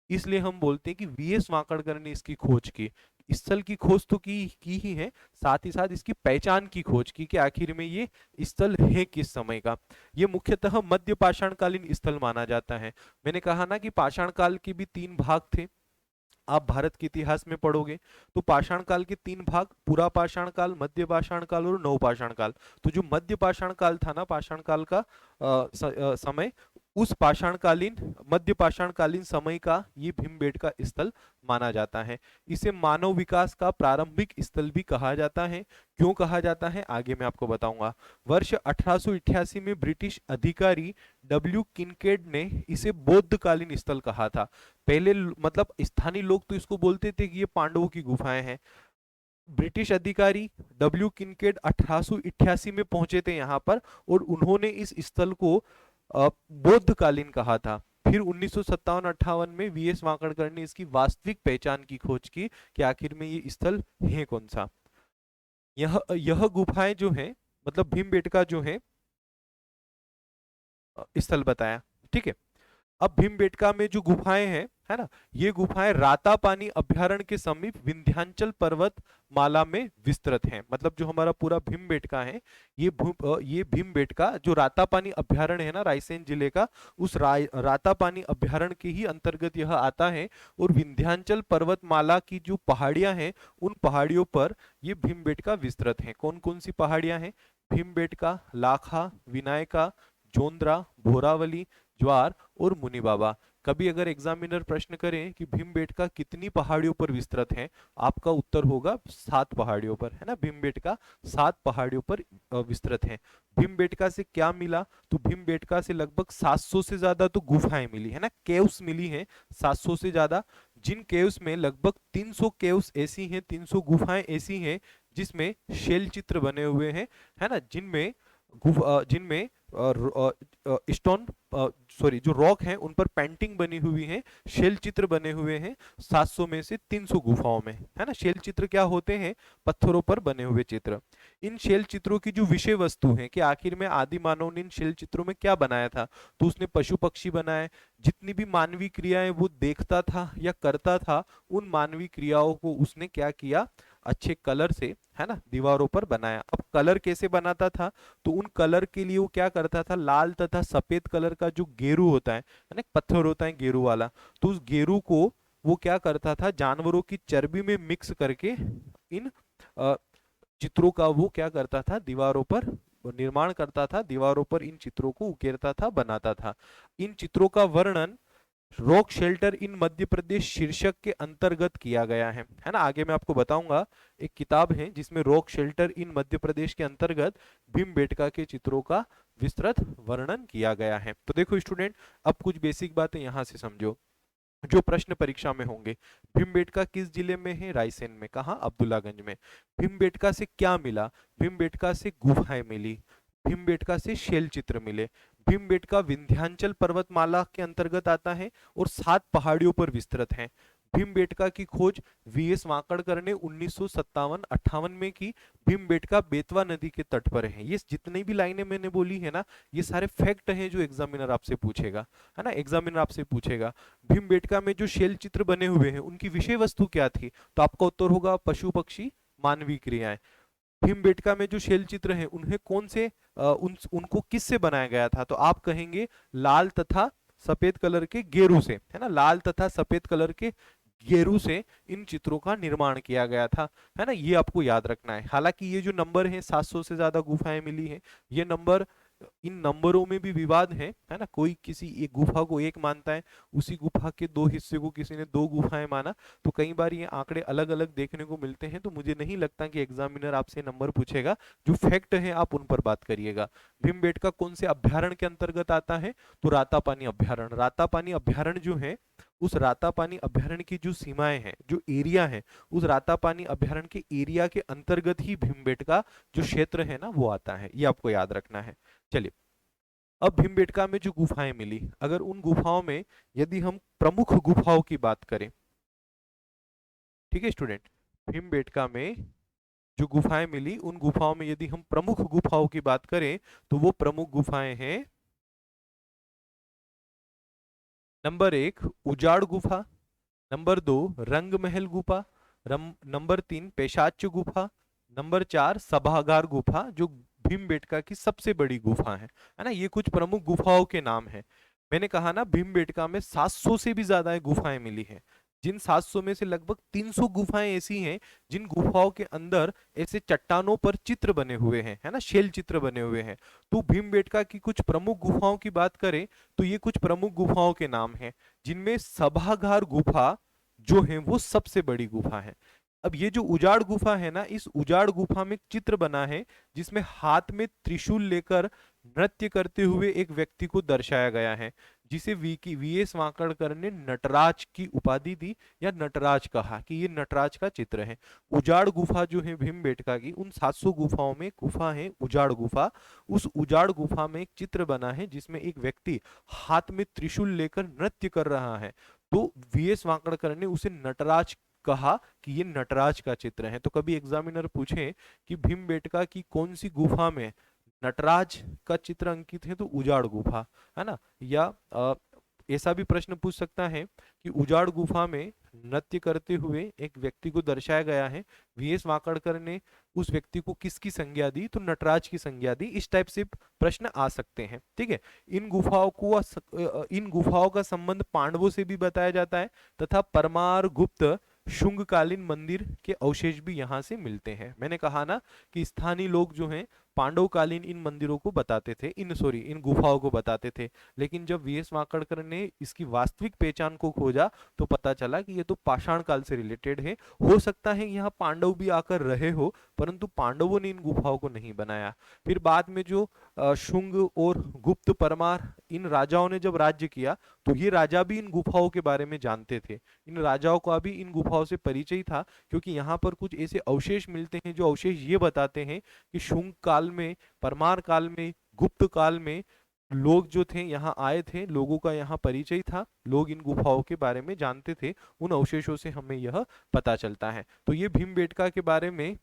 इसलिए हम बोलते हैं कि वीएस वाकड़कर ने इसकी खोज की। स्थल की खोज तो की ही है, साथ ही साथ इसकी पहचान की खोज की कि आखिर में ये स्थल है किस समय का। ये मुख्यतः मध्य पाषाण कालीन स्थल माना जाता है। मैंने कहा ना कि पाषाण काल के भी 3 भाग थे। आप भारत के इतिहास में पढ़ोगे तो पाषाण काल के 3 भाग, पुरा पाषाण काल, मध्य पाषाण काल और नव पाषाण काल। तो जो मध्य पाषाण काल था ना, पाषाण काल का समय, उस पाषाणकालीन मध्य पाषाणकालीन समय का ये भीमबेटका स्थल माना जाता है। इसे मानव विकास का प्रारंभिक स्थल भी कहा जाता है। क्यों कहा जाता है आगे मैं आपको बताऊंगा। वर्ष 1888 में ब्रिटिश अधिकारी डब्ल्यू किनकेड ने इसे बौद्धकालीन स्थल कहा था। पहले मतलब स्थानीय लोग तो इसको बोलते थे कि ये पांडवों की गुफाएं हैं। ब्रिटिश अधिकारी डब्ल्यू किनकेड 1888 में पहुंचे थे यहाँ पर और उन्होंने इस स्थल को बौद्धकालीन कहा था। फिर 1957-58 में वीएस वाकड़कर ने इसकी वास्तविक पहचान की खोज की कि आखिर में ये स्थल है कौन सा। यह गुफाएं जो है, मतलब भीमबेटका जो है स्थल बताया, ठीक है। अब भीमबेटका में जो गुफाएं हैं, है ना, ये गुफाएं रातापानी अभ्यारण्य के समीप विंध्याचल पर्वत माला में विस्तृत हैं। मतलब जो हमारा पूरा भीमबेटका है, ये भीमबेटका जो रातापानी अभ्यारण्य है ना, रायसेन जिले का, उस रातापानी अभ्यारण्य के ही अंतर्गत यह आता है। और विंध्याचल पर्वतमाला की जो पहाड़ियां हैं, उन पहाड़ियों पर ये भीमबेटका विस्तृत है। कौन कौन सी पहाड़ियां हैं? भीमबेटका, लाखा, विनायका, जोंद्रा, भोरावली, ज्वार और मुनि बाबा। कभी अगर एग्जामिनर प्रश्न करें कि भीमबेटका कितनी पहाड़ियों पर विस्तृत है, आपका उत्तर होगा 7 पहाड़ियों पर, है ना। भीमबेटका 7 पहाड़ियों पर विस्तृत है। भीमबेटका से क्या मिला? तो भीमबेटका से लगभग 700 से ज्यादा तो गुफाएं मिली, है ना, केव्स मिली हैं 700 से ज्यादा। जिन केव्स में लगभग 300 केव्स ऐसी हैं, 300 गुफाएं ऐसी हैं जिसमें शैल चित्र बने हुए हैं, है ना, जिनमें स्टोन, सॉरी, जो रॉक हैं उन पर पेंटिंग बनी हुई है, शैल चित्र बने हुए हैं 700 में से 300 गुफाओं में, है ना। शैल चित्र क्या होते हैं? पत्थरों पर बने हुए चित्र। इन शैल चित्रों की जो विषय वस्तु है कि आखिर में आदि मानव ने इन शैल चित्रों में क्या बनाया था, तो उसने पशु पक्षी बनाए। जितनी भी मानवीय क्रियाएं वो देखता था या करता था, उन मानवीय क्रियाओं को उसने क्या किया? अच्छे कलर से, है ना, दीवारों पर बनाया। अब कलर कैसे बनाता था? तो उन कलर के लिए वो क्या करता था? लाल तथा सफेद कलर का जो गेरू होता है ना, पत्थर होता है गेरू वाला, तो उस गेरू को वो क्या करता था? जानवरों की चर्बी में मिक्स करके इन चित्रों का वो क्या करता था? दीवारों पर निर्माण करता था, दीवारों पर इन चित्रों को उकेरता था, बनाता था। इन चित्रों का वर्णन rock shelter in Madhya Pradesh शीर्षक के अंतर्गत किया गया है ना। आगे मैं आपको बताऊंगा, एक किताब है जिसमें rock shelter in Madhya Pradesh के अंतर्गत भीमबेटका के चित्रों का विस्तृत वर्णन किया गया है। तो देखो स्टूडेंट, अब कुछ बेसिक बातें यहां से समझो जो प्रश्न परीक्षा में होंगे। भीमबेटका किस जिले में है? रायसेन में। कहा? अब्दुल्लागंज में। भीमबेटका से क्या मिला? भीमबेटका से गुफाएं मिली, भीमबेटका से शैल चित्र मिले। भीमबेटका विंध्याचल पर्वतमाला के अंतर्गत आता है और 7 पहाड़ियों पर विस्तृत है। भीमबेटका की खोज वीएस वाकड़कर ने 1957-58 में की। भीमबेटका बेतवा नदी के तट पर है। ये जितनी भी लाइनें मैंने बोली है ना, ये सारे फैक्ट हैं जो एग्जामिनर आपसे पूछेगा, है ना। एग्जामिनर आपसे पूछेगा भीमबेटका में जो शैल चित्र बने हुए हैं उनकी विषय वस्तु क्या थी, तो आपका उत्तर होगा पशु पक्षी मानवीय क्रियाएं। भीमबेटका में जो शैल चित्र हैं उन्हें कौन से उनको किससे बनाया गया था, तो आप कहेंगे लाल तथा सफेद कलर के गेरू से, है ना। लाल तथा सफेद कलर के गेरू से इन चित्रों का निर्माण किया गया था, है ना। ये आपको याद रखना है। हालांकि ये जो नंबर है 700 से ज्यादा गुफाएं मिली हैं, ये नंबर, इन नंबरों में भी विवाद है ना। कोई किसी एक गुफा को 1 मानता है, उसी गुफा के 2 हिस्से को किसी ने 2 गुफाएं माना। तो कई बार ये आंकड़े अलग अलग देखने को मिलते हैं। तो मुझे नहीं लगता कि एग्जामिनर आपसे नंबर पूछेगा। जो फैक्ट है आप उन पर बात करिएगा। भीमबेटका कौन से अभ्यारण्य के अंतर्गत आता है? तो रातापानी अभ्यारण्य। रातापानी अभ्यारण्य जो है, उस रातापानी अभ्यारण्य की जो सीमाएं हैं, जो एरिया है, उस रातापानी अभ्यारण्य के एरिया के अंतर्गत ही भीमबेटका जो क्षेत्र है ना वो आता है। ये आपको याद रखना है। चलिए, अब भीमबेटका में जो गुफाएं मिली, अगर उन गुफाओं में यदि हम प्रमुख गुफाओं की बात करें, ठीक है स्टूडेंट, भीमबेटका में जो गुफाएं मिली उन गुफाओं में यदि हम प्रमुख गुफाओं की बात करें तो वो प्रमुख गुफाएं हैं, नंबर 1 उजाड़ गुफा, नंबर 2 रंग महल गुफा, नंबर 3 पेशाच्य गुफा, नंबर 4 सभागार गुफा जो भीमबेटका की सबसे बड़ी गुफा है ना। ये कुछ प्रमुख गुफाओं के नाम हैं। मैंने कहा ना भीमबेटका में 700 से भी ज्यादा गुफाएं मिली हैं। जिन 700 में से लगभग 300 गुफाएं ऐसी हैं जिन गुफाओं के अंदर ऐसे चट्टानों पर चित्र बने हुए हैं, है ना, शेल चित्र बने हुए हैं। तो भीमबेटका की कुछ प्रमुख गुफाओं की बात करें तो ये कुछ प्रमुख गुफाओं के नाम हैं, जिनमें सभागार गुफा जो है वो सबसे बड़ी गुफा है। अब ये जो उजाड़ गुफा है ना, इस उजाड़ गुफा में एक चित्र बना है जिसमें हाथ में त्रिशूल लेकर नृत्य करते हुए एक व्यक्ति को दर्शाया गया है, जिसे वीएस वाकड़कर ने नटराज की उपाधि दी या नटराज कहा कि ये नटराज का चित्र है। उजाड़ गुफा जो है भीमबेटका की, उन 700 गुफाओं में गुफा है उजाड़ गुफा। उस उजाड़ गुफा में एक चित्र बना है जिसमें एक व्यक्ति हाथ में त्रिशूल लेकर नृत्य कर रहा है। तो वीएस वाकड़कर ने उसे नटराज कहा कि ये नटराज का चित्र है। तो कभी एग्जामिनर पूछे कि भीमबेटका की कौन सी गुफा में नटराज का चित्र अंकित है तो उजाड़ गुफा, है ना। या ऐसा भी प्रश्न पूछ सकता है कि उजाड़ गुफा में नृत्य करते हुए एक व्यक्ति को दर्शाया गया है, वीएस वाकड़कर ने उस व्यक्ति को किसकी संज्ञा दी तो नटराज की संज्ञा दी। इस टाइप से प्रश्न आ सकते हैं, ठीक है। इन गुफाओं का संबंध पांडवों से भी बताया जाता है तथा परमार गुप्त शुंगकालीन मंदिर के अवशेष भी यहाँ से मिलते हैं। मैंने कहा ना कि स्थानीय लोग जो हैं पांडवकालीन इन मंदिरों को बताते थे, इन गुफाओं को बताते थे। लेकिन जब वीएस वाकड़कर ने इसकी वास्तविक पहचान को खोजा तो पता चला कि ये तो पाषाण काल से रिलेटेड है। हो सकता है यहाँ पांडव भी आकर रहे हो, परंतु पांडवों ने इन गुफाओं को नहीं बनाया। फिर बाद में जो शुंग और गुप्त परमार इन राजाओं ने जब राज्य किया तो ये राजा भी इन गुफाओं के बारे में जानते थे। इन राजाओं का भी इन गुफाओं से परिचय था, क्योंकि यहाँ पर कुछ ऐसे अवशेष मिलते हैं जो अवशेष ये बताते हैं कि शुंग काल में, परमार काल में, गुप्त काल में लोग जो थे यहाँ आए थे, लोगों का यहाँ परिचय था, लोग इन गुफाओं के बारे में जानते थे। उन अवशेषों से हमें यह पता चलता है। तो ये भीमबेटका के बारे में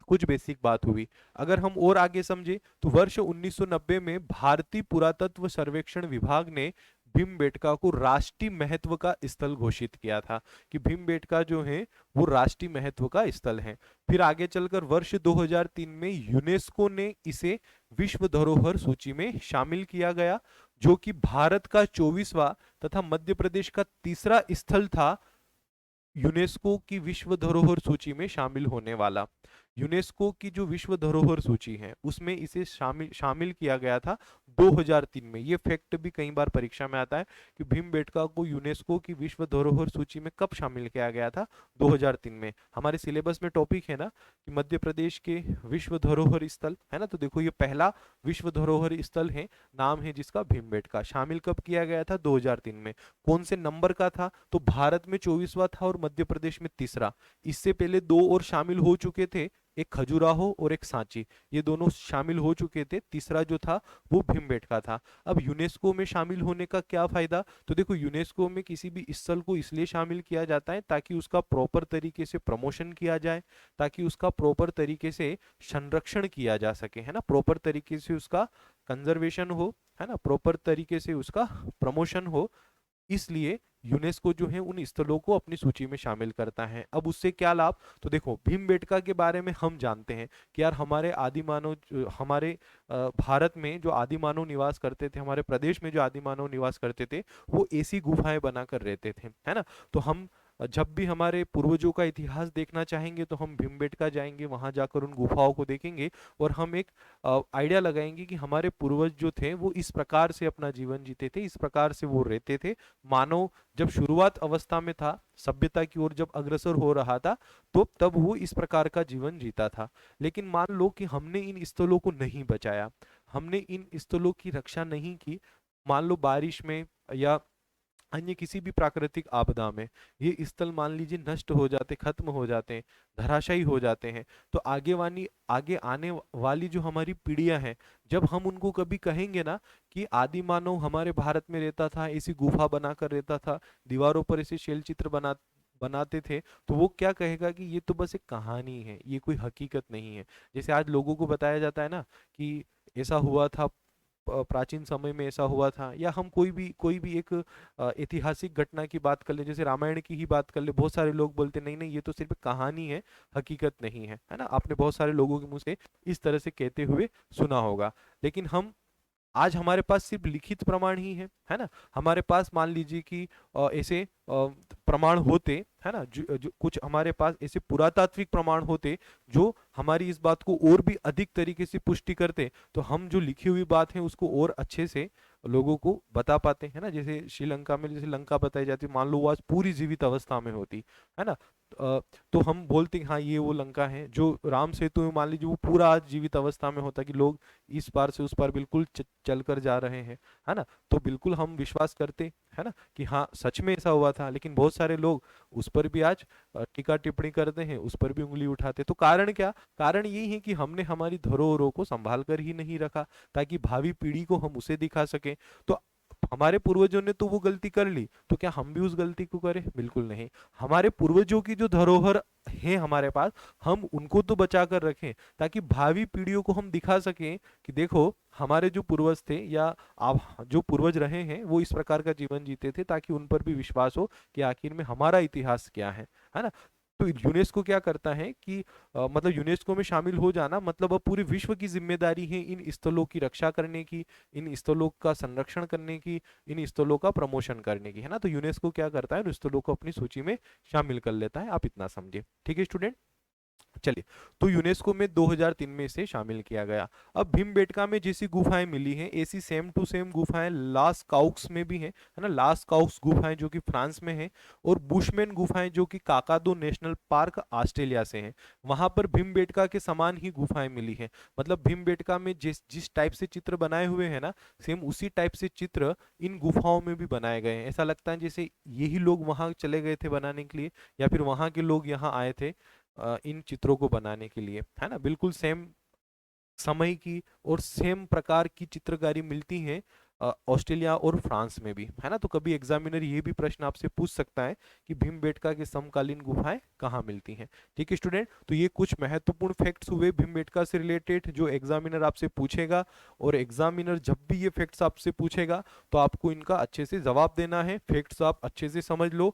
कुछ बेसिक बात हुई। अगर हम और आगे समझे तो वर्ष 1990 में भारतीय पुरातत्व सर्वेक्षण विभाग ने भीमबेटका को राष्ट्रीय महत्व का स्थल घोषित किया था कि भीमबेटका जो है वो राष्ट्रीय महत्व का स्थल है। फिर आगे चलकर वर्ष 2003 में यूनेस्को ने इसे विश्व धरोहर सूची में शामिल किया गया, जो कि भारत का 24वां तथा मध्य प्रदेश का तीसरा स्थल था यूनेस्को की विश्व धरोहर सूची में शामिल होने वाला। यूनेस्को की जो विश्व धरोहर सूची है उसमें इसे शामिल किया गया था 2003 में। ये फैक्ट भी कई बार परीक्षा में आता है कि भीमबेटका को यूनेस्को की विश्व धरोहर सूची में कब शामिल किया गया था, 2003 में। हमारे सिलेबस में टॉपिक है ना कि मध्य प्रदेश के विश्व धरोहर स्थल, है ना। तो देखो ये पहला विश्व धरोहर स्थल है, नाम है जिसका भीमबेटका। शामिल कब किया गया था, 2003 में। कौन से नंबर का था तो भारत में 24वां था और मध्य प्रदेश में तीसरा। इससे पहले दो और शामिल हो चुके थे, एक खजुराहो और एक सांची, ये दोनों शामिल हो चुके थे। तीसरा जो था वो भीमबेटका था। अब यूनेस्को में शामिल होने का क्या फायदा, तो देखो यूनेस्को में किसी भी स्थल को इसलिए शामिल किया जाता है ताकि उसका प्रॉपर तरीके से प्रमोशन किया जाए, ताकि उसका प्रॉपर तरीके से संरक्षण किया जा सके, है ना, प्रॉपर तरीके से उसका कंजर्वेशन हो, है ना, प्रॉपर तरीके से उसका प्रमोशन हो। इसलिए यूनेस्को जो है उन स्थलों को अपनी सूची में शामिल करता है। अब उससे क्या लाभ, तो देखो भीमबेटका के बारे में हम जानते हैं कि यार हमारे आदि मानव, हमारे भारत में जो आदि मानव निवास करते थे, हमारे प्रदेश में जो आदि मानव निवास करते थे, वो ऐसी गुफाएं बनाकर रहते थे, है ना। तो हम जब भी हमारे पूर्वजों का इतिहास देखना चाहेंगे तो हम भीमबेटका जाएंगे, वहां जाकर उन गुफाओं को देखेंगे और हम एक आइडिया लगाएंगे कि हमारे पूर्वज जो थे वो इस प्रकार से अपना जीवन जीते थे, इस प्रकार से वो रहते थे। मानव जब शुरुआत अवस्था में था, सभ्यता की ओर जब अग्रसर हो रहा था, तो तब वो इस प्रकार का जीवन जीता था। लेकिन मान लो कि हमने इन स्थलों को नहीं बचाया, हमने इन स्थलों की रक्षा नहीं की, मान लो बारिश में या अन्य किसी भी प्राकृतिक आपदा में ये स्थल मान लीजिए नष्ट हो जाते, खत्म हो जाते हैं, धराशायी हो जाते हैं, तो आगे आने वाली जो हमारी पीढ़ियां हैं, जब हम उनको कभी कहेंगे ना कि आदि मानव हमारे भारत में रहता था, ऐसी गुफा बनाकर रहता था, दीवारों पर ऐसे शैल चित्र बनाते थे तो वो क्या कहेगा कि ये तो बस एक कहानी है, ये कोई हकीकत नहीं है। जैसे आज लोगों को बताया जाता है ना कि ऐसा हुआ था, प्राचीन समय में ऐसा हुआ था, या हम कोई भी एक ऐतिहासिक घटना की बात कर ले, जैसे रामायण की ही बात कर ले, बहुत सारे लोग बोलते नहीं नहीं ये तो सिर्फ एक कहानी है, हकीकत नहीं है, है ना। आपने बहुत सारे लोगों के मुंह से इस तरह से कहते हुए सुना होगा। लेकिन हम आज हमारे पास सिर्फ लिखित प्रमाण ही है ना। हमारे पास मान लीजिए कि ऐसे प्रमाण होते, है ना, जो कुछ हमारे पास ऐसे पुरातात्विक प्रमाण होते जो हमारी इस बात को और भी अधिक तरीके से पुष्टि करते, तो हम जो लिखी हुई बात है उसको और अच्छे से लोगों को बता पाते हैं ना। जैसे श्रीलंका में जैसे लंका बताई जाती है, मान लो वो आज पूरी जीवित अवस्था में होती, है ना, तो हम बोलते हैं हाँ ये वो लंका है। जो राम सेतु है मान लीजिए वो पूरा आज जीवित अवस्था में होता कि लोग इस पार से उस पार बिल्कुल चल कर जा रहे हैं, है ना, तो बिल्कुल हम विश्वास करते, है ना, कि हाँ सच में ऐसा हुआ था। लेकिन बहुत सारे लोग उस पर भी आज टीका टिप्पणी करते हैं, उस पर भी उंगली उठाते। तो कारण क्या? कारण यही है कि हमने हमारी धरोहरों को संभाल कर ही नहीं रखा, ताकि भावी पीढ़ी को हम उसे दिखा सकें। तो हमारे पूर्वजों ने तो वो गलती कर ली, तो क्या हम भी उस गलती को करें? बिल्कुल नहीं। हमारे पूर्वजों की जो धरोहर है हमारे पास, हम उनको तो बचा कर रखें, ताकि भावी पीढ़ियों को हम दिखा सकें कि देखो हमारे जो पूर्वज थे या आप जो पूर्वज रहे हैं वो इस प्रकार का जीवन जीते थे, ताकि उन पर भी विश्वास हो कि आखिर में हमारा इतिहास क्या है ना। तो यूनेस्को क्या करता है कि मतलब यूनेस्को में शामिल हो जाना मतलब अब पूरे विश्व की जिम्मेदारी है इन स्थलों की रक्षा करने की, इन स्थलों का संरक्षण करने की, इन स्थलों का प्रमोशन करने की, है ना। तो यूनेस्को क्या करता है, उन स्थलों को अपनी सूची में शामिल कर लेता है। आप इतना समझे, ठीक है स्टूडेंट। चलिए, तो यूनेस्को में 2003 में इसे शामिल किया गया। अब भीमबेटका में जैसी गुफाएं मिली हैं, ऐसी सेम टू सेम गुफाएं लास काउक्स में भी हैं, है ना। लास काउक्स गुफाएं जो कि फ्रांस में हैं, और बुशमैन गुफाएं जो कि काकादो नेशनल पार्क ऑस्ट्रेलिया से हैं, वहां पर भीमबेटका के समान ही गुफाएं मिली हैं। मतलब भीमबेटका में जिस जिस टाइप से चित्र बनाए हुए हैं ना, सेम उसी टाइप से चित्र इन गुफाओं में भी बनाए गए हैं। ऐसा लगता है जैसे यही लोग वहां चले गए थे बनाने के लिए, या फिर वहां के लोग यहाँ आए थे इन चित्रों को बनाने के लिए, है ना। बिल्कुल सेम समय की और सेम प्रकार की चित्रकारी मिलती है ऑस्ट्रेलिया और फ्रांस में भी, है ना। तो कभी एग्जामिनर ये भी प्रश्न आपसे पूछ सकता है कि भीमबेटका के समकालीन गुफाएं कहाँ मिलती हैं। ठीक है स्टूडेंट, तो ये कुछ महत्वपूर्ण फैक्ट्स हुए भीमबेटका से रिलेटेड जो एग्जामिनर आपसे पूछेगा, और एग्जामिनर जब भी ये फैक्ट्स आपसे पूछेगा तो आपको इनका अच्छे से जवाब देना है। फैक्ट्स आप अच्छे से समझ लो।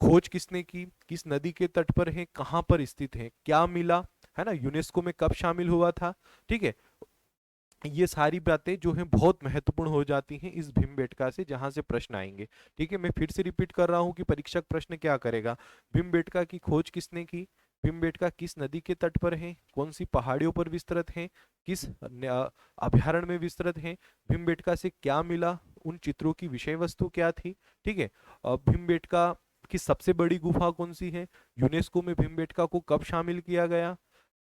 खोज किसने की, किस नदी के तट पर है, कहाँ पर स्थित है, क्या मिला, है ना, यूनेस्को में कब शामिल हुआ था, ठीक है। ये सारी बातें जो हैं बहुत महत्वपूर्ण हो जाती हैं इस भीमबेटका से, जहां से प्रश्न आएंगे। ठीक है, मैं फिर से रिपीट कर रहा हूं कि परीक्षक प्रश्न क्या करेगा। भीमबेटका की खोज किसने की, भीमबेटका किस नदी के तट पर है, कौन सी पहाड़ियों पर विस्तृत है, किस अभ्यारण्य में विस्तृत है, भीमबेटका से क्या मिला, उन चित्रों की विषय वस्तु क्या थी, ठीक है। भीमबेटका की सबसे बड़ी गुफा कौन सी है, यूनेस्को में भीमबेटका को कब शामिल किया गया,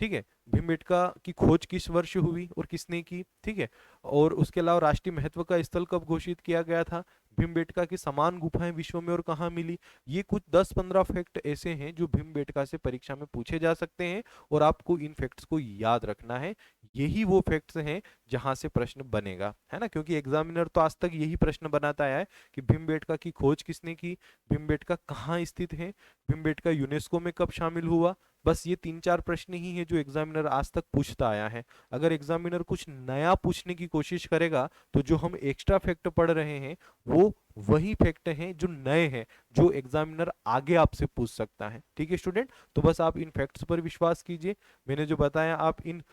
ठीक है। भीमबेटका की खोज किस वर्ष हुई और किसने की, ठीक है। और उसके अलावा राष्ट्रीय महत्व का स्थल कब घोषित किया गया था, भीमबेटका की समान गुफाएं विश्व में और कहाँ मिली। ये कुछ 10-15 फैक्ट ऐसे हैं जो भीमबेटका से परीक्षा में पूछे जा सकते हैं, और आपको इन फैक्ट्स को याद रखना है। यही वो फैक्ट्स हैं जहां से प्रश्न बनेगा, है ना, क्योंकि एग्जामिनर तो आज तक यही प्रश्न बनाता आया है कि भीमबेटका की खोज किसने की, भीमबेटका कहाँ स्थित है, भीमबेटका यूनेस्को में कब शामिल हुआ। बस ये 3-4 प्रश्न ही है जो एग्जामिनर आज तक पूछता आया है। अगर एग्जामिनर कुछ नया पूछने की कोशिश करेगा तो जो हम एक्स्ट्रा फैक्ट पढ़ रहे हैं वो वही फैक्ट हैं जो नए हैं, जो एग्जामिनर आगे आपसे पूछ सकता है। ठीक है स्टूडेंट, तो बस आप इन फैक्ट्स पर विश्वास कीजिए। मैंने जो बताया आप इन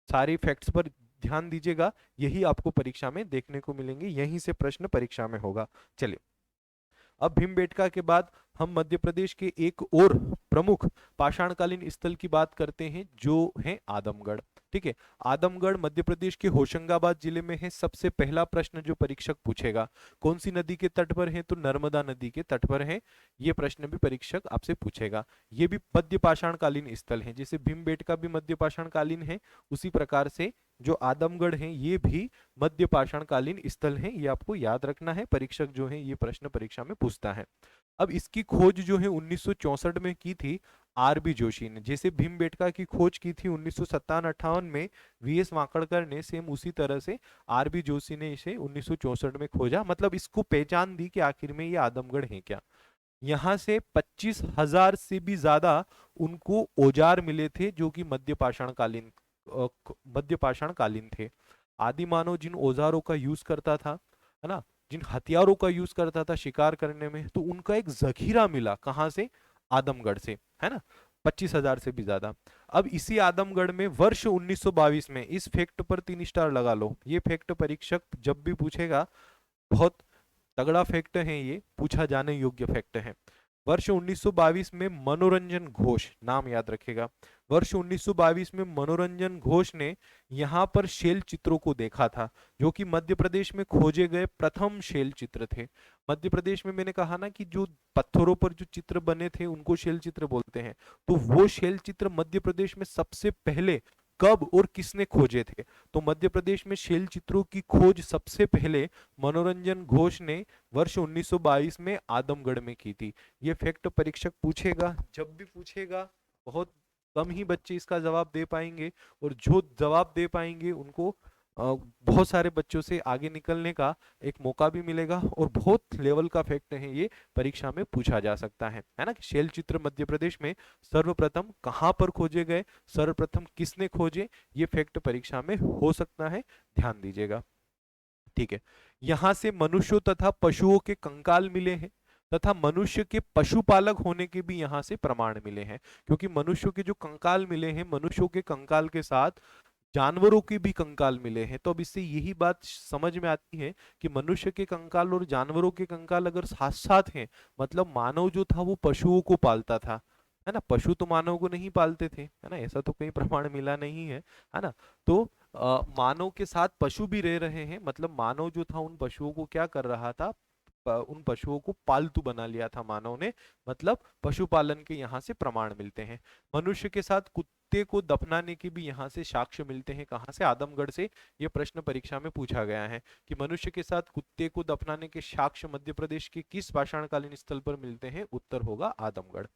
सारी फैक्ट्स पर ध्यान दीजिएगा, यही आपको परीक्षा में देखने को मिलेंगे, यहीं से प्रश्न परीक्षा में होगा। चलिए, अब भीमबेटका के बाद हम मध्य प्रदेश के एक और प्रमुख पाषाणकालीन स्थल की बात करते हैं जो है आदमगढ़। ठीक है, आदमगढ़ मध्य प्रदेश के होशंगाबाद जिले में है। सबसे पहला प्रश्न जो परीक्षक पूछेगा, कौन सी नदी के तट पर है, तो नर्मदा नदी के तट पर है। ये प्रश्न भी परीक्षक आपसे पूछेगा। ये भी मध्य पाषाणकालीन स्थल है, जैसे भीमबेटका भी मध्य पाषाणकालीन है, उसी प्रकार से जो आदमगढ़ है ये भी मध्य पाषाणकालीन स्थल है। ये आपको याद रखना है, परीक्षक जो है ये प्रश्न परीक्षा में पूछता है। अब इसकी खोज जो है 1964 में की थी आरबी जोशी ने। जैसे भीमबेटका की खोज की थी 1957-58 में वीएस वाकड़कर ने, सेम उसी तरह से आरबी जोशी ने इसे 1964 में खोजा। मतलब इसको पहचान दी कि आखिर में ये आदमगढ़ है क्या। यहाँ से 25,000 से भी ज्यादा उनको औजार मिले थे जो कि मध्य पाषाण कालीन थे। आदि मानव जिन औजारों का यूज करता था, है ना, जिन हथियारों का यूज करता था शिकार करने में, तो उनका एक जखीरा मिला कहाँ से? आदमगढ़ से, है ना, 25,000 से भी ज्यादा। अब इसी आदमगढ़ में वर्ष 1922 में, इस फैक्ट पर 3 स्टार लगा लो, ये फैक्ट परीक्षक जब भी पूछेगा, बहुत तगड़ा फैक्ट है, ये पूछा जाने योग्य फैक्ट है। वर्ष 1922 में मनोरंजन घोष, नाम याद रखेगा, वर्ष 1922 में मनोरंजन घोष ने यहाँ पर शैल चित्रों को देखा था, जो कि मध्य प्रदेश में खोजे गए प्रथम शैल चित्र थे। मध्य प्रदेश में मैंने कहा ना कि जो पत्थरों पर जो चित्र बने थे उनको शैल चित्र बोलते हैं, तो वो शैल चित्र मध्य प्रदेश में सबसे पहले कब और किसने खोजे थे? तो मध्य प्रदेश में शैल चित्रों की खोज सबसे पहले मनोरंजन घोष ने वर्ष 1922 में आदमगढ़ में की थी। ये फैक्ट परीक्षक पूछेगा, जब भी पूछेगा, बहुत कम ही बच्चे इसका जवाब दे पाएंगे, और जो जवाब दे पाएंगे उनको बहुत सारे बच्चों से आगे निकलने का एक मौका भी मिलेगा, और बहुत लेवल का फैक्ट है ये, परीक्षा में पूछा जा सकता है ना, कि शैल चित्र मध्य प्रदेश में सर्वप्रथम कहाँ पर खोजे गए, सर्वप्रथम किसने खोजे, ये फैक्ट परीक्षा में हो सकता है, ध्यान दीजिएगा। ठीक है, यहां से मनुष्यों तथा पशुओं के कंकाल मिले हैं, तथा मनुष्य के पशुपालक होने के भी यहां से प्रमाण मिले हैं, क्योंकि मनुष्यों के जो कंकाल मिले हैं, मनुष्यों के कंकाल के साथ जानवरों के भी कंकाल मिले हैं। तो अब इससे यही बात समझ में आती है कि मनुष्य के कंकाल और जानवरों के कंकाल अगर साथ साथ हैं, मतलब मानव जो था वो पशुओं को पालता था, है ना, पशु तो मानव को नहीं पालते थे, है ना, ऐसा तो कहीं प्रमाण मिला नहीं है ना। तो मानव के साथ पशु भी रह रहे हैं, मतलब मानव जो था उन पशुओं को क्या कर रहा था, उन पशुओं को पालतू बना लिया था मानव ने, मतलब पशुपालन के यहाँ से प्रमाण मिलते हैं। मनुष्य के साथ कुत्ते को दफनाने के भी यहाँ से साक्ष्य मिलते हैं, कहाँ से? आदमगढ़ से। ये प्रश्न परीक्षा में पूछा गया है कि मनुष्य के साथ कुत्ते को दफनाने के साक्ष्य मध्य प्रदेश के किस पाषाणकालीन स्थल पर मिलते हैं? उत्तर होगा आदमगढ़।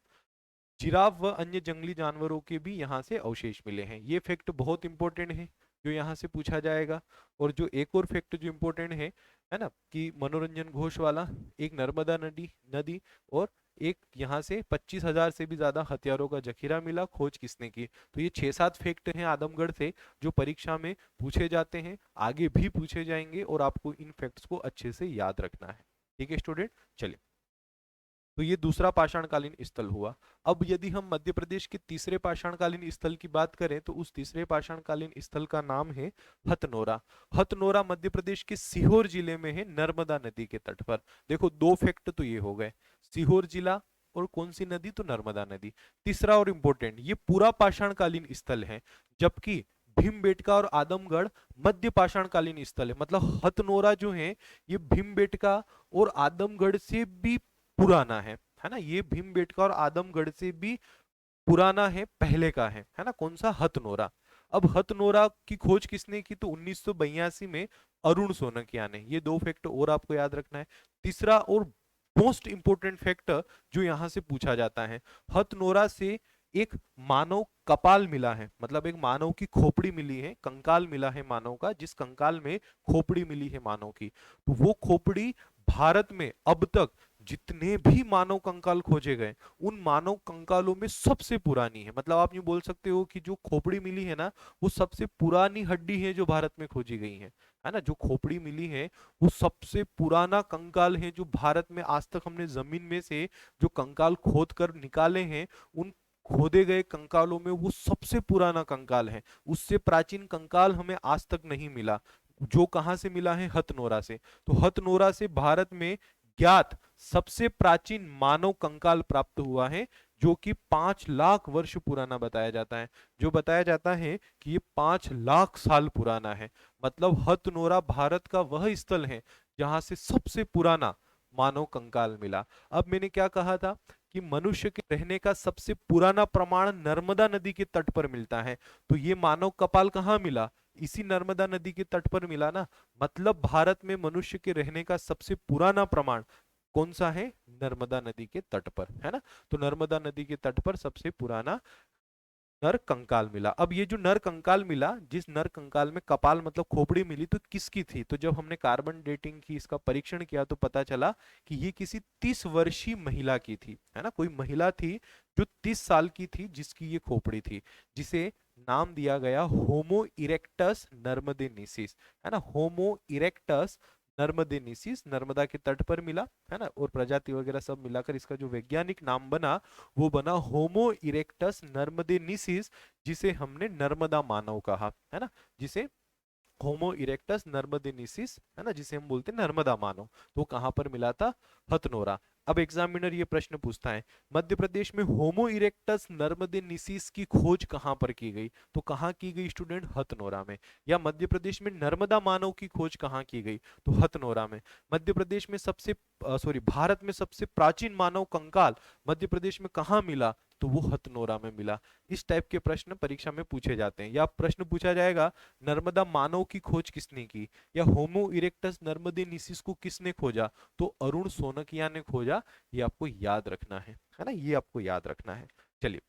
जिराफ व अन्य जंगली जानवरों के भी यहाँ से अवशेष मिले हैं। ये फैक्ट बहुत इंपॉर्टेंट है जो यहाँ से पूछा जाएगा। और जो एक और फैक्ट जो इंपॉर्टेंट है ना, कि मनोरंजन घोष वाला, एक नर्मदा नदी नदी और एक यहाँ से 25,000 से भी ज्यादा हथियारों का जखीरा मिला, खोज किसने की? तो ये 6-7 फैक्ट हैं आदमगढ़ से जो परीक्षा में पूछे जाते हैं, आगे भी पूछे जाएंगे, और आपको इन फैक्ट्स को अच्छे से याद रखना है। ठीक है स्टूडेंट, चलिए। तो ये दूसरा पाषाणकालीन स्थल हुआ। अब यदि हम मध्य प्रदेश के तीसरे पाषाणकालीन स्थल की बात करें, तो उस तीसरे पाषाणकालीन स्थल का नाम है हथनोरा। हथनोरा मध्य प्रदेश के सीहोर जिले में है, नर्मदा नदी के तट पर। देखो, दो फैक्ट तो ये हो गए, सीहोर जिला और कौन सी नदी? तो नर्मदा नदी। तीसरा और इंपॉर्टेंट, ये पूरा पाषाणकालीन स्थल है, जबकि भीमबेटका और आदमगढ़ मध्य पाषाणकालीन स्थल है। मतलब हथनोरा जो है ये भीमबेटका और आदमगढ़ से भी पुराना है ना, ये भीमबेटका और आदमगढ़ से भी पुराना है, पहले का है ना। कौन सा? हथनोरा। अब हथनोरा की खोज किसने की? तो 1982 में अरुण सोनकिया ने। ये दो फैक्ट और आपको याद रखना है। तीसरा और मोस्ट इंपोर्टेंट फैक्टर जो यहां से पूछा जाता है, हथनोरा से एक मानव कपाल मिला है, मतलब एक मानव की खोपड़ी मिली है, कंकाल मिला है मानव का, जिस कंकाल में खोपड़ी मिली है मानव की, तो वो खोपड़ी भारत में अब तक जितने भी मानव कंकाल खोजे गए उन मानव कंकालों में सबसे पुरानी है। मतलब आप यूं बोल सकते हो कि जो खोपड़ी मिली है ना, वो सबसे पुरानी हड्डी है जो भारत में खोजी गई है ना। जो खोपड़ी मिली है वो सबसे पुराना कंकाल है जो भारत में आज तक हमने जमीन में से जो कंकाल खोद कर निकाले हैं, उन खोदे गए कंकालों में वो सबसे पुराना कंकाल है। उससे प्राचीन कंकाल हमें आज तक नहीं मिला, जो कहां से मिला है? हथनोरा से। तो हथनोरा से भारत में ज्ञात सबसे प्राचीन मानव कंकाल प्राप्त हुआ है, जो कि 5 लाख वर्ष पुराना बताया जाता है। जो बताया जाता है कि ये 5 लाख साल पुराना है। मतलब हथनोरा भारत का वह स्थल है जहां से सबसे पुराना मानव कंकाल मिला। अब मैंने क्या कहा था कि मनुष्य के रहने का सबसे पुराना प्रमाण नर्मदा नदी के तट पर मिलता है। तो ये मानव कपाल कहाँ मिला? इसी नर्मदा नदी के तट पर मिला ना। मतलब भारत में मनुष्य के रहने का सबसे पुराना प्रमाण कौन सा है? नर्मदा नदी के तट पर, है ना। तो नर्मदा नदी के तट पर सबसे पुराना नर कंकाल मिला। अब ये जो नर कंकाल मिला, जिस नर कंकाल में कपाल मतलब खोपड़ी मिली, तो किसकी थी? तो जब हमने कार्बन डेटिंग की, इसका परीक्षण किया, तो पता चला कि ये किसी 30 वर्षीय महिला की थी, है ना। कोई महिला थी जो 30 साल की थी, जिसकी ये खोपड़ी थी, जिसे नाम दिया गया होमो इरेक्टस नर्मदेनेसिस, है ना। होमो इरेक्टस नर्मदेनेसिस, नर्मदा के तट पर मिला, है ना। और प्रजाति वगैरह सब मिलाकर इसका जो वैज्ञानिक नाम बना, वो बना होमो इरेक्टस नर्मदेनेसिस, जिसे हमने नर्मदा मानव कहा, है ना। जिसे होमो इरेक्टस नर्मदेनेसिस, है ना, जिसे हम बोलते हैं नर्मदा मानव। तो कहां पर मिला था? हथनोरा। अब एग्जामिनर ये प्रश्न पूछता है, मध्य प्रदेश में होमो इरेक्टस नर्मदेनेसिस की खोज कहां पर की गई? तो कहां की गई स्टूडेंट? हथनोरा में। या मध्य प्रदेश में नर्मदा मानव की खोज कहां की गई? तो हथनोरा में। मध्य प्रदेश में सबसे सॉरी भारत में सबसे प्राचीन मानव कंकाल मध्य प्रदेश में कहां मिला? तो वो हथनोरा में मिला। इस टाइप के प्रश्न परीक्षा में पूछे जाते हैं। या प्रश्न पूछा जाएगा, नर्मदा मानव की खोज किसने की? या होमो इरेक्टस नर्मदेनेसिस को किसने खोजा? तो अरुण सोनकिया ने खोजा। ये आपको याद रखना है ना, ये आपको याद रखना है। चलिए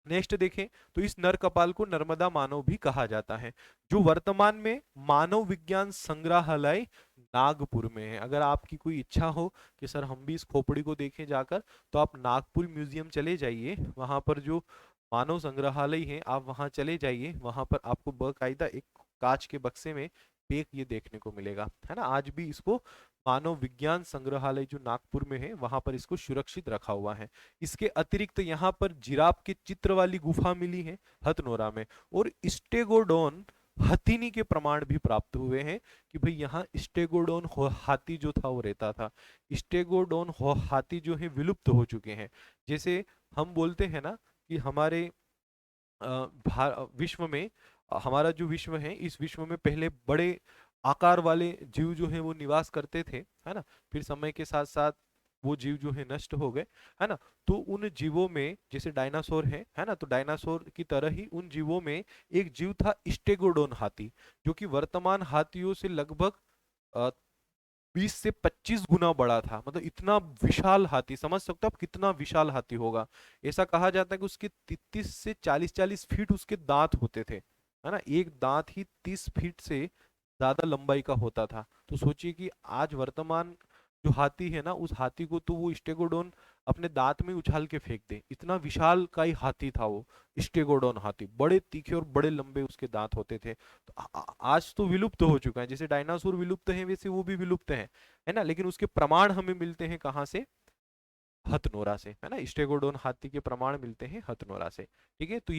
नेक्स्ट देखें, तो इस नर कपाल को नर्मदा मानव भी कहा जाता है, जो वर्तमान में मानव विज्ञान संग्रहालय नागपुर में है। अगर आपकी कोई इच्छा हो कि सर हम भी इस खोपड़ी को देखें जाकर, तो आप नागपुर म्यूजियम चले जाइए। वहां पर जो मानव संग्रहालय है, आप वहां चले जाइए। वहां पर आपको बाकायदा एक कांच के बक्से में पैक ये देखने को मिलेगा, है ना। आज भी इसको मानव विज्ञान संग्रहालय जो नागपुर में है, वहां पर इसको सुरक्षित रखा हुआ है। इसके अतिरिक्त यहाँ पर जिराफ के चित्र वाली गुफा मिली है हथनोरा में, और स्टेगोडोन हथिनी के प्रमाण भी प्राप्त हुए हैं कि भाई यहाँ स्टेगोडोन हाथी जो था वो रहता था। स्टेगोडोन हाथी जो है विलुप्त हो चुके हैं। जैसे हम बोलते हैं ना कि हमारे विश्व में हमारा जो विश्व है, इस विश्व में पहले बड़े आकार वाले जीव जो है वो निवास करते थे, है ना। फिर समय के साथ साथ वो जीव जो है नष्ट हो गए, है ना। तो उन जीवों में जैसे डायनासोर है ना, तो डायनासोर की तरह ही उन जीवों में एक जीव था स्टेगोडोन हाथी, जो कि वर्तमान हाथियों से लगभग 20 से 25 गुना बड़ा था। मतलब इतना विशाल हाथी, समझ सकते हो आप कितना विशाल हाथी होगा। ऐसा कहा जाता है कि उसके 33 से 40 फीट उसके दांत होते थे, है ना। एक दांत ही 30 फीट से ज्यादा लंबाई का होता था। तो सोचिए कि आज वर्तमान जो हाथी है ना, उस हाथी को तो वो स्टेगोडोन अपने दांत में उछाल के फेंक दे, इतना विशाल का ही हाथी था वो स्टेगोडोन हाथी। बड़े तीखे और बड़े लंबे उसके दांत होते थे। तो आज तो विलुप्त हो चुका है, जैसे डायनासोर विलुप्त है वैसे वो भी विलुप्त है ना। लेकिन उसके प्रमाण हमें मिलते हैं कहाँ से? हथनोरा से, है ना। स्टेगोडोन हाथी के प्रमाण मिलते हैं हथनोरा से। ठीक है, तो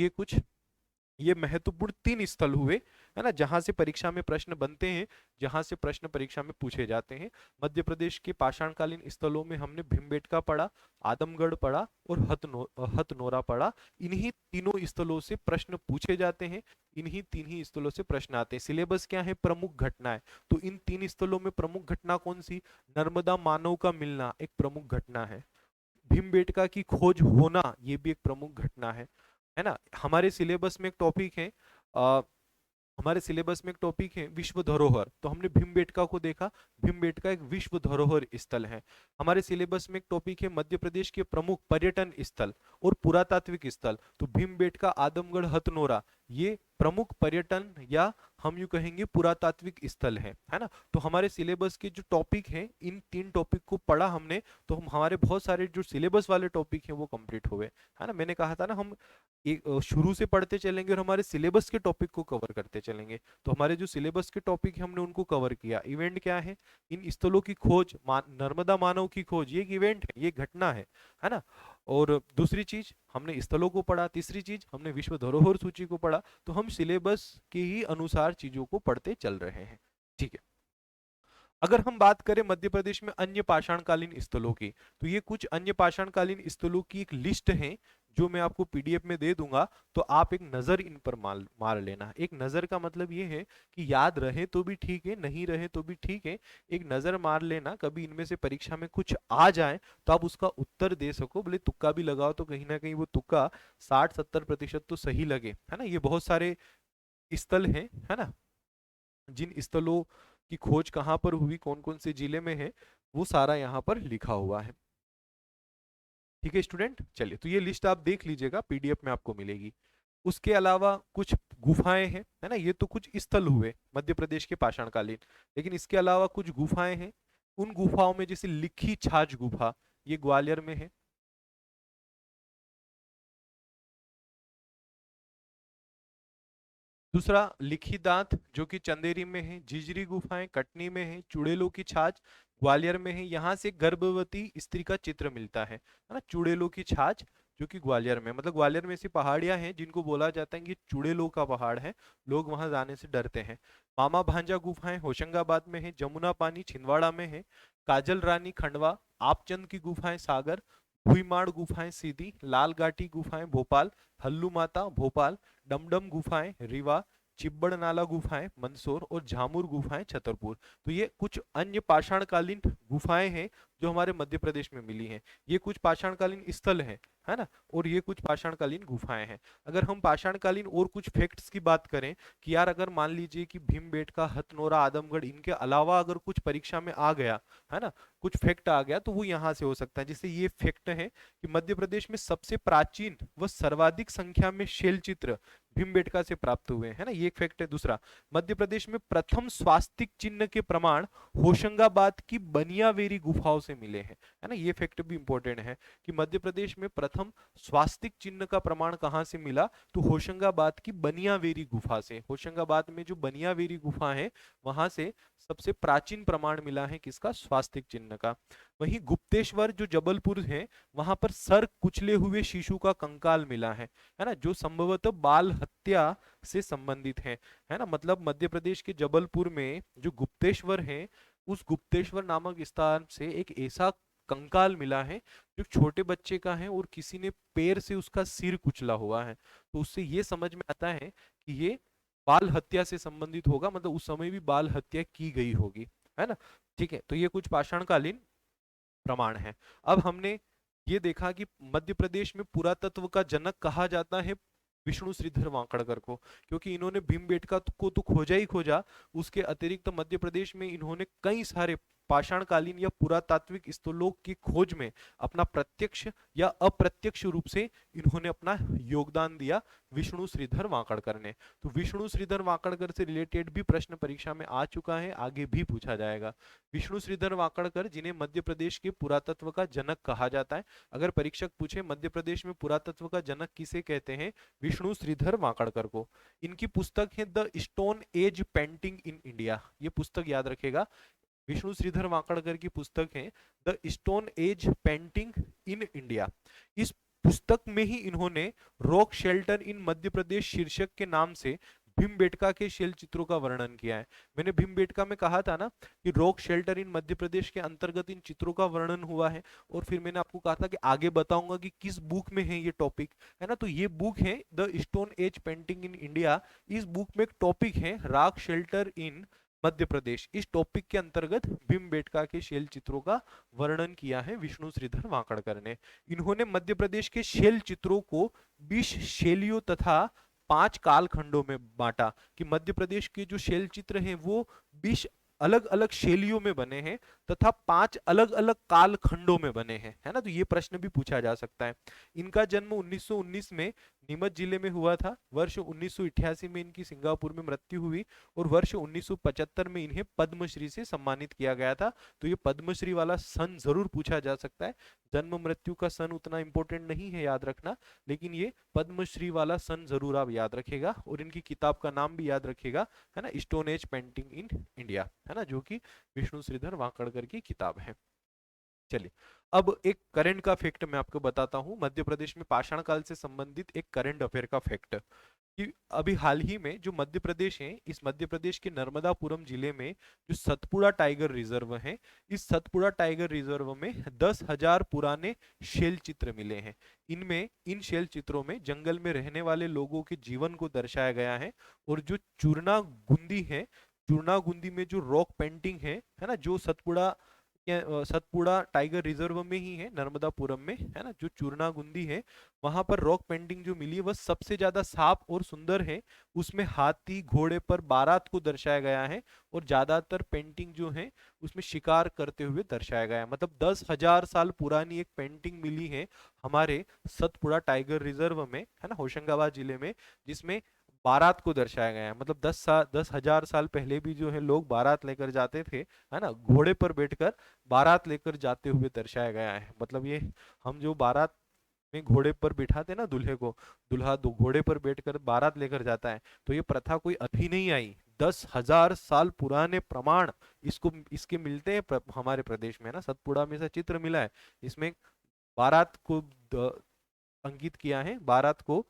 ये महत्वपूर्ण 3 स्थल हुए, है ना, जहां से परीक्षा में प्रश्न बनते हैं, जहां से प्रश्न परीक्षा में पूछे जाते हैं। मध्य प्रदेश के पाषाणकालीन स्थलों में हमने भीमबेटका पढ़ा, आदमगढ़ पढ़ा और हथनोरा पढ़ा। इन्हीं तीनों स्थलों से प्रश्न पूछे जाते हैं, इन्हीं तीन ही स्थलों से प्रश्न आते हैं। सिलेबस क्या है? प्रमुख घटनाएं। तो इन 3 स्थलों में प्रमुख घटना कौन सी? नर्मदा मानव का मिलना एक प्रमुख घटना है। भीमबेटका की खोज होना, ये भी एक प्रमुख घटना है ना। हमारे सिलेबस में एक टॉपिक है आ, हमारे सिलेबस में एक टॉपिक है विश्व धरोहर, तो हमने भीमबेटका को देखा। भीमबेटका एक विश्व धरोहर स्थल है। हमारे सिलेबस में एक टॉपिक है मध्य प्रदेश के प्रमुख पर्यटन स्थल और पुरातात्विक स्थल, तो भीमबेटका, आदमगढ़, हथनोरा ये प्रमुख पर्यटन या हम यूं कहेंगे पुरातात्विक स्थल है ना। तो हमारे सिलेबस के जो टॉपिक हैं, इन 3 टॉपिक को पढ़ा हमने, तो हम हमारे बहुत सारे जो सिलेबस वाले टॉपिक हैं वो कंप्लीट हो गए, है ना। मैंने कहा था ना, हम एक शुरू से पढ़ते चलेंगे और हमारे सिलेबस के टॉपिक को कवर करते चलेंगे। तो हमारे जो सिलेबस के टॉपिक है हमने उनको कवर किया। इवेंट क्या है? इन स्थलों की खोज, नर्मदा मानव की खोज, ये एक इवेंट है, ये घटना है ना। और दूसरी चीज हमने स्थलों को पढ़ा, तीसरी चीज हमने विश्व धरोहर सूची को पढ़ा। तो हम सिलेबस के ही अनुसार चीजों को पढ़ते चल रहे हैं। ठीक है, अगर हम बात करें मध्य प्रदेश में अन्य पाषाणकालीन स्थलों की, तो ये कुछ अन्य पाषाणकालीन स्थलों की एक लिस्ट है, जो मैं आपको पीडीएफ में दे दूंगा। तो आप एक नजर इन पर मार लेना। एक नजर का मतलब ये है कि याद रहे तो भी ठीक है, नहीं रहे तो भी ठीक है, एक नजर मार लेना। कभी इनमें से परीक्षा में कुछ आ जाए तो आप उसका उत्तर दे सको। भले तुक्का भी लगाओ तो कहीं ना कहीं वो तुक्का 60-70% तो सही लगे, है ना। ये बहुत सारे स्थल हैं, है ना, जिन स्थलों की खोज कहाँ पर हुई, कौन कौन से जिले में है, वो सारा यहाँ पर लिखा हुआ है। ठीक है स्टूडेंट, चलिए तो ये लिस्ट आप देख लीजिएगा, पीडीएफ में आपको मिलेगी। उसके अलावा कुछ गुफाएं हैं, है ना, ये तो कुछ स्थल हुए मध्य प्रदेश के पाषाणकालीन। लेकिन इसके अलावा कुछ गुफाएं हैं, उन गुफाओं में जैसे लिखी छाछ गुफा, ये ग्वालियर में है। दूसरा लिखी दांत जो कि चंदेरी में है, झिझरी गुफाएं कटनी में है, चुड़ैलों की छाछ ग्वालियर में है। यहाँ से गर्भवती स्त्री का चित्र मिलता है ना, चुड़ैलों की छाछ जो कि ग्वालियर में, मतलब ग्वालियर में ऐसी पहाड़ियां हैं जिनको बोला जाता है कि चुड़ैलों का पहाड़ है, लोग वहां जाने से डरते हैं। मामा भांजा गुफाएं होशंगाबाद में है, जमुना पानी छिंदवाड़ा में है, काजल रानी खंडवा, आपचंद की गुफाएं सागर, भुईमाड़ गुफाएं सीधी, लाल घाटी गुफाएं भोपाल, हल्लू माता भोपाल, डमडम गुफाएं रीवा, चिब्बड़ नाला गुफाएं मंदसौर और झामुर गुफाएं छतरपुर। तो ये कुछ अन्य पाषाणकालीन गुफाएं हैं जो हमारे मध्य प्रदेश में मिली हैं। ये कुछ पाषाणकालीन स्थल हैं, है ना, और ये कुछ पाषाणकालीन गुफाएं हैं। अगर हम पाषाणकालीन और कुछ फैक्ट्स की बात करें कि यार अगर मान लीजिए कि भीमबेटका, हथनोरा, आदमगढ़ इनके अलावा अगर कुछ परीक्षा में आ गया, है ना, कुछ फैक्ट आ गया, तो वो यहाँ से हो सकता है। जैसे ये फैक्ट है कि मध्य प्रदेश में सबसे प्राचीन व सर्वाधिक संख्या में शैल चित्र भीमबेटका से प्राप्त हुए हैं ना, ये एक फैक्ट है। दूसरा, मध्य प्रदेश में प्रथम स्वास्तिक चिन्ह के प्रमाण होशंगाबाद की बनियावेरी गुफाओं से मिले हैं, है ना, ये फैक्ट भी इंपॉर्टेंट है कि मध्य प्रदेश में प्रथम स्वास्तिक चिन्ह का प्रमाण कहां से मिला, तो होशंगाबाद की बनियावेरी गुफा से। होशंगाबाद में जो बनियावेरी गुफा है वहां से सबसे प्राचीन प्रमाण मिला है किसका, स्वास्तिक चिन्ह का। वहीं गुप्तेश्वर जो जबलपुर है, वहां पर सर कुचले हुए शिशु का कंकाल मिला है ना, जो संभवतः बाल हत्या से संबंधित है ना, मतलब मध्य प्रदेश के जबलपुर में जो गुप्तेश्वर है, उस गुप्तेश्वर नामक स्थान से एक ऐसा कंकाल मिला है जो छोटे बच्चे का है और किसी ने पैर से उसका सिर कुचला हुआ है। तो उससे ये समझ में आता है कि ये बाल हत्या से संबंधित होगा, मतलब उस समय भी बाल हत्या की गई होगी, है ना। ठीक है, तो ये कुछ पाषाणकालीन प्रमाण है। अब हमने ये देखा कि मध्य प्रदेश में पुरातत्व का जनक कहा जाता है विष्णु श्रीधर वांकड़कर को, क्योंकि इन्होंने भीमबेटका को तो खोजा ही खोजा, उसके अतिरिक्त मध्य प्रदेश में इन्होंने कई सारे पाषाणकालीन या पुरातात्विक स्थलों की खोज में अपना प्रत्यक्ष या अप्रत्यक्ष रूप से इन्होंने अपना योगदान दिया, विष्णु श्रीधर वांकड़कर ने। तो विष्णु श्रीधर वांकड़कर से रिलेटेड भी प्रश्न परीक्षा में आ चुका है, आगे भी पूछा जाएगा। विष्णु श्रीधर वांकड़कर जिन्हें मध्य प्रदेश के पुरातत्व का जनक कहा जाता है, अगर परीक्षक पूछे मध्य प्रदेश में पुरातत्व का जनक किसे कहते हैं, विष्णु श्रीधर वांकड़कर को। इनकी पुस्तक है the stone age painting in India, ये पुस्तक याद रखेगा, विष्णु श्रीधर वांकड़कर की पुस्तक है the stone age painting in India. इस पुस्तक में ही इन्होंने rock shelter in Madhya Pradesh शीर्षक के नाम से भीमबेटका के शैल चित्रों का वर्णन किया है। मैंने भीमबेटका में कहा था ना कि rock shelter in Madhya Pradesh के अंतर्गत इन चित्रों का वर्णन हुआ है, और फिर मैंने आपको कहा था कि आगे बताऊंगा कि किस बुक में है ये टॉपिक, है ना। तो ये बुक है the stone age painting in India. इस बुक में एक टॉपिक है rock shelter in Madhya Pradesh. इस टॉपिक के अंतर्गत भीमबेटका के शैल चित्रों का वर्णन किया है विष्णु श्रीधर वांकड़कर ने। इन्होंने मध्य प्रदेश के शैल चित्रों को 20 शैलियों तथा 5 कालखंडों में बांटा, कि मध्य प्रदेश के जो शैल चित्र हैं वो 20 अलग अलग शैलियों में बने हैं तथा 5 अलग अलग कालखंडों में बने हैं, है ना। तो ये प्रश्न भी पूछा जा सकता है। इनका जन्म 1919 में नीमच जिले में हुआ था। वर्ष 1988 में इनकी सिंगापुर में मृत्यु हुई और वर्ष 1975 में इन्हें पद्मश्री से सम्मानित किया गया था। तो ये पद्मश्री वाला सन जरूर पूछा जा सकता है। जन्म मृत्यु का सन उतना इंपॉर्टेंट नहीं है याद रखना, लेकिन ये पद्मश्री वाला सन जरूर आप याद रखेगा, और इनकी किताब का नाम भी याद रखेगा, है ना, stone age painting in India, है ना, जो कि विष्णु श्रीधर वांकड़कर की किताब है। चलिए, अब एक करंट का फैक्ट मैं आपको बताता हूं, मध्य प्रदेश में पाषाण काल से संबंधित एक करंट अफेयर का फैक्ट, कि अभी हाल ही में जो मध्य प्रदेश है, इस मध्य प्रदेश के नर्मदापुरम जिले में जो सतपुड़ा टाइगर रिजर्व है, इस सतपुड़ा टाइगर रिजर्व में 10,000 पुराने शैल चित्र मिले हैं। इनमें इन शैल चित्रों में जंगल में रहने वाले लोगों के जीवन को दर्शाया गया है, और जो चूर्णा गुंदी है, चूर्णा गुंदी में जो रॉक पेंटिंग है ना, जो सतपुड़ा सतपुड़ा टाइगर रिजर्व में ही है, नर्मदापुरम में है ना, जो चूरनागुंदी है वहां पर रॉक पेंटिंग जो मिली है वह सबसे ज्यादा साफ और सुंदर है। उसमें हाथी घोड़े पर बारात को दर्शाया गया है, और ज्यादातर पेंटिंग जो है उसमें शिकार करते हुए दर्शाया गया है। मतलब 10,000 साल पुरानी एक पेंटिंग मिली है हमारे सतपुड़ा टाइगर रिजर्व में, है ना, होशंगाबाद जिले में, जिसमें बारात को दर्शाया गया है। मतलब 10,000 साल पहले भी जो है लोग बारात लेकर जाते थे, है ना, घोड़े पर बैठकर बारात लेकर जाते हुए दर्शाया गया है। मतलब ये हम जो बारात में घोड़े पर बिठाते ना दूल्हे को, दूल्हा दो घोड़े पर बैठकर बारात लेकर जाता है, तो ये प्रथा कोई अभी नहीं आई। 10,000 साल पुराने प्रमाण इसके मिलते हैं हमारे प्रदेश में, ना, सतपुड़ा में ऐसा चित्र मिला है इसमें बारात को अंकित किया है, बारात को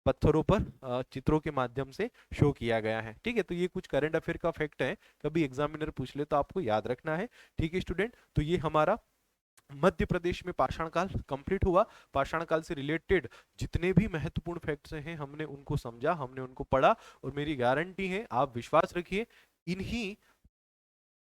पत्थरों पर चित्रों के माध्यम से शो किया गया है। ठीक है, तो ये कुछ करंट अफेयर का फैक्ट है, कभी एग्जामिनर पूछ ले तो आपको याद रखना है। ठीक है स्टूडेंट, तो ये हमारा मध्य प्रदेश में पाषाण काल कंप्लीट हुआ। पाषाण काल से रिलेटेड जितने भी महत्वपूर्ण फैक्ट्स हैं हमने उनको समझा, हमने उनको पढ़ा, और मेरी गारंटी है, आप विश्वास रखिए, इन्हीं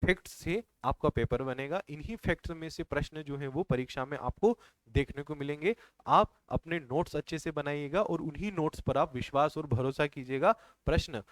फैक्ट्स से आपका पेपर बनेगा। इन्हीं फैक्ट्स में से प्रश्न जो है वो परीक्षा में आपको देखने को मिलेंगे। आप अपने नोट्स अच्छे से बनाइएगा और उन्हीं नोट्स पर आप विश्वास और भरोसा कीजिएगा। प्रश्न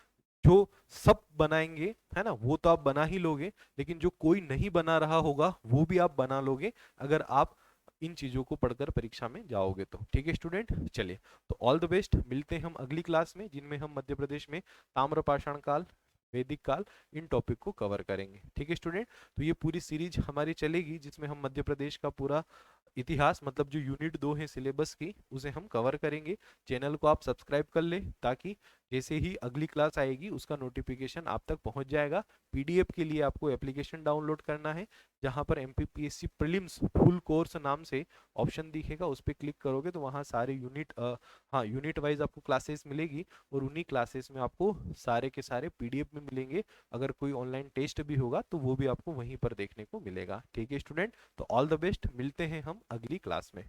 जो सब बनाएंगे, है ना, वो तो आप बना ही लोगे, लेकिन जो कोई नहीं बना रहा होगा वो भी आप बना लोगे, अगर आप इन चीजों को पढ़कर परीक्षा में जाओगे तो। ठीक है स्टूडेंट, चलिए, तो ऑल द बेस्ट, मिलते हैं हम अगली क्लास में, जिनमें हम मध्य प्रदेश में ताम्रपाषाण काल, वैदिक काल, इन टॉपिक को कवर करेंगे। ठीक है स्टूडेंट, तो ये पूरी सीरीज हमारी चलेगी जिसमें हम मध्य प्रदेश का पूरा इतिहास, मतलब जो यूनिट 2 है सिलेबस की, उसे हम कवर करेंगे। चैनल को आप सब्सक्राइब कर ले, ताकि जैसे ही अगली क्लास आएगी उसका नोटिफिकेशन आप तक पहुंच जाएगा। पीडीएफ के लिए आपको एप्लीकेशन डाउनलोड करना है, जहां पर एमपीपीएससी प्रीलिम्स फुल कोर्स नाम से ऑप्शन दिखेगा, उस पर क्लिक करोगे तो वहां सारे यूनिट हाँ, यूनिट वाइज आपको क्लासेस मिलेगी, और उन्हीं क्लासेस में आपको सारे के सारे पीडीएफ में मिलेंगे। अगर कोई ऑनलाइन टेस्ट भी होगा तो वो भी आपको वहीं पर देखने को मिलेगा। ठीक है स्टूडेंट, तो ऑल द बेस्ट, मिलते हैं हम अगली क्लास में।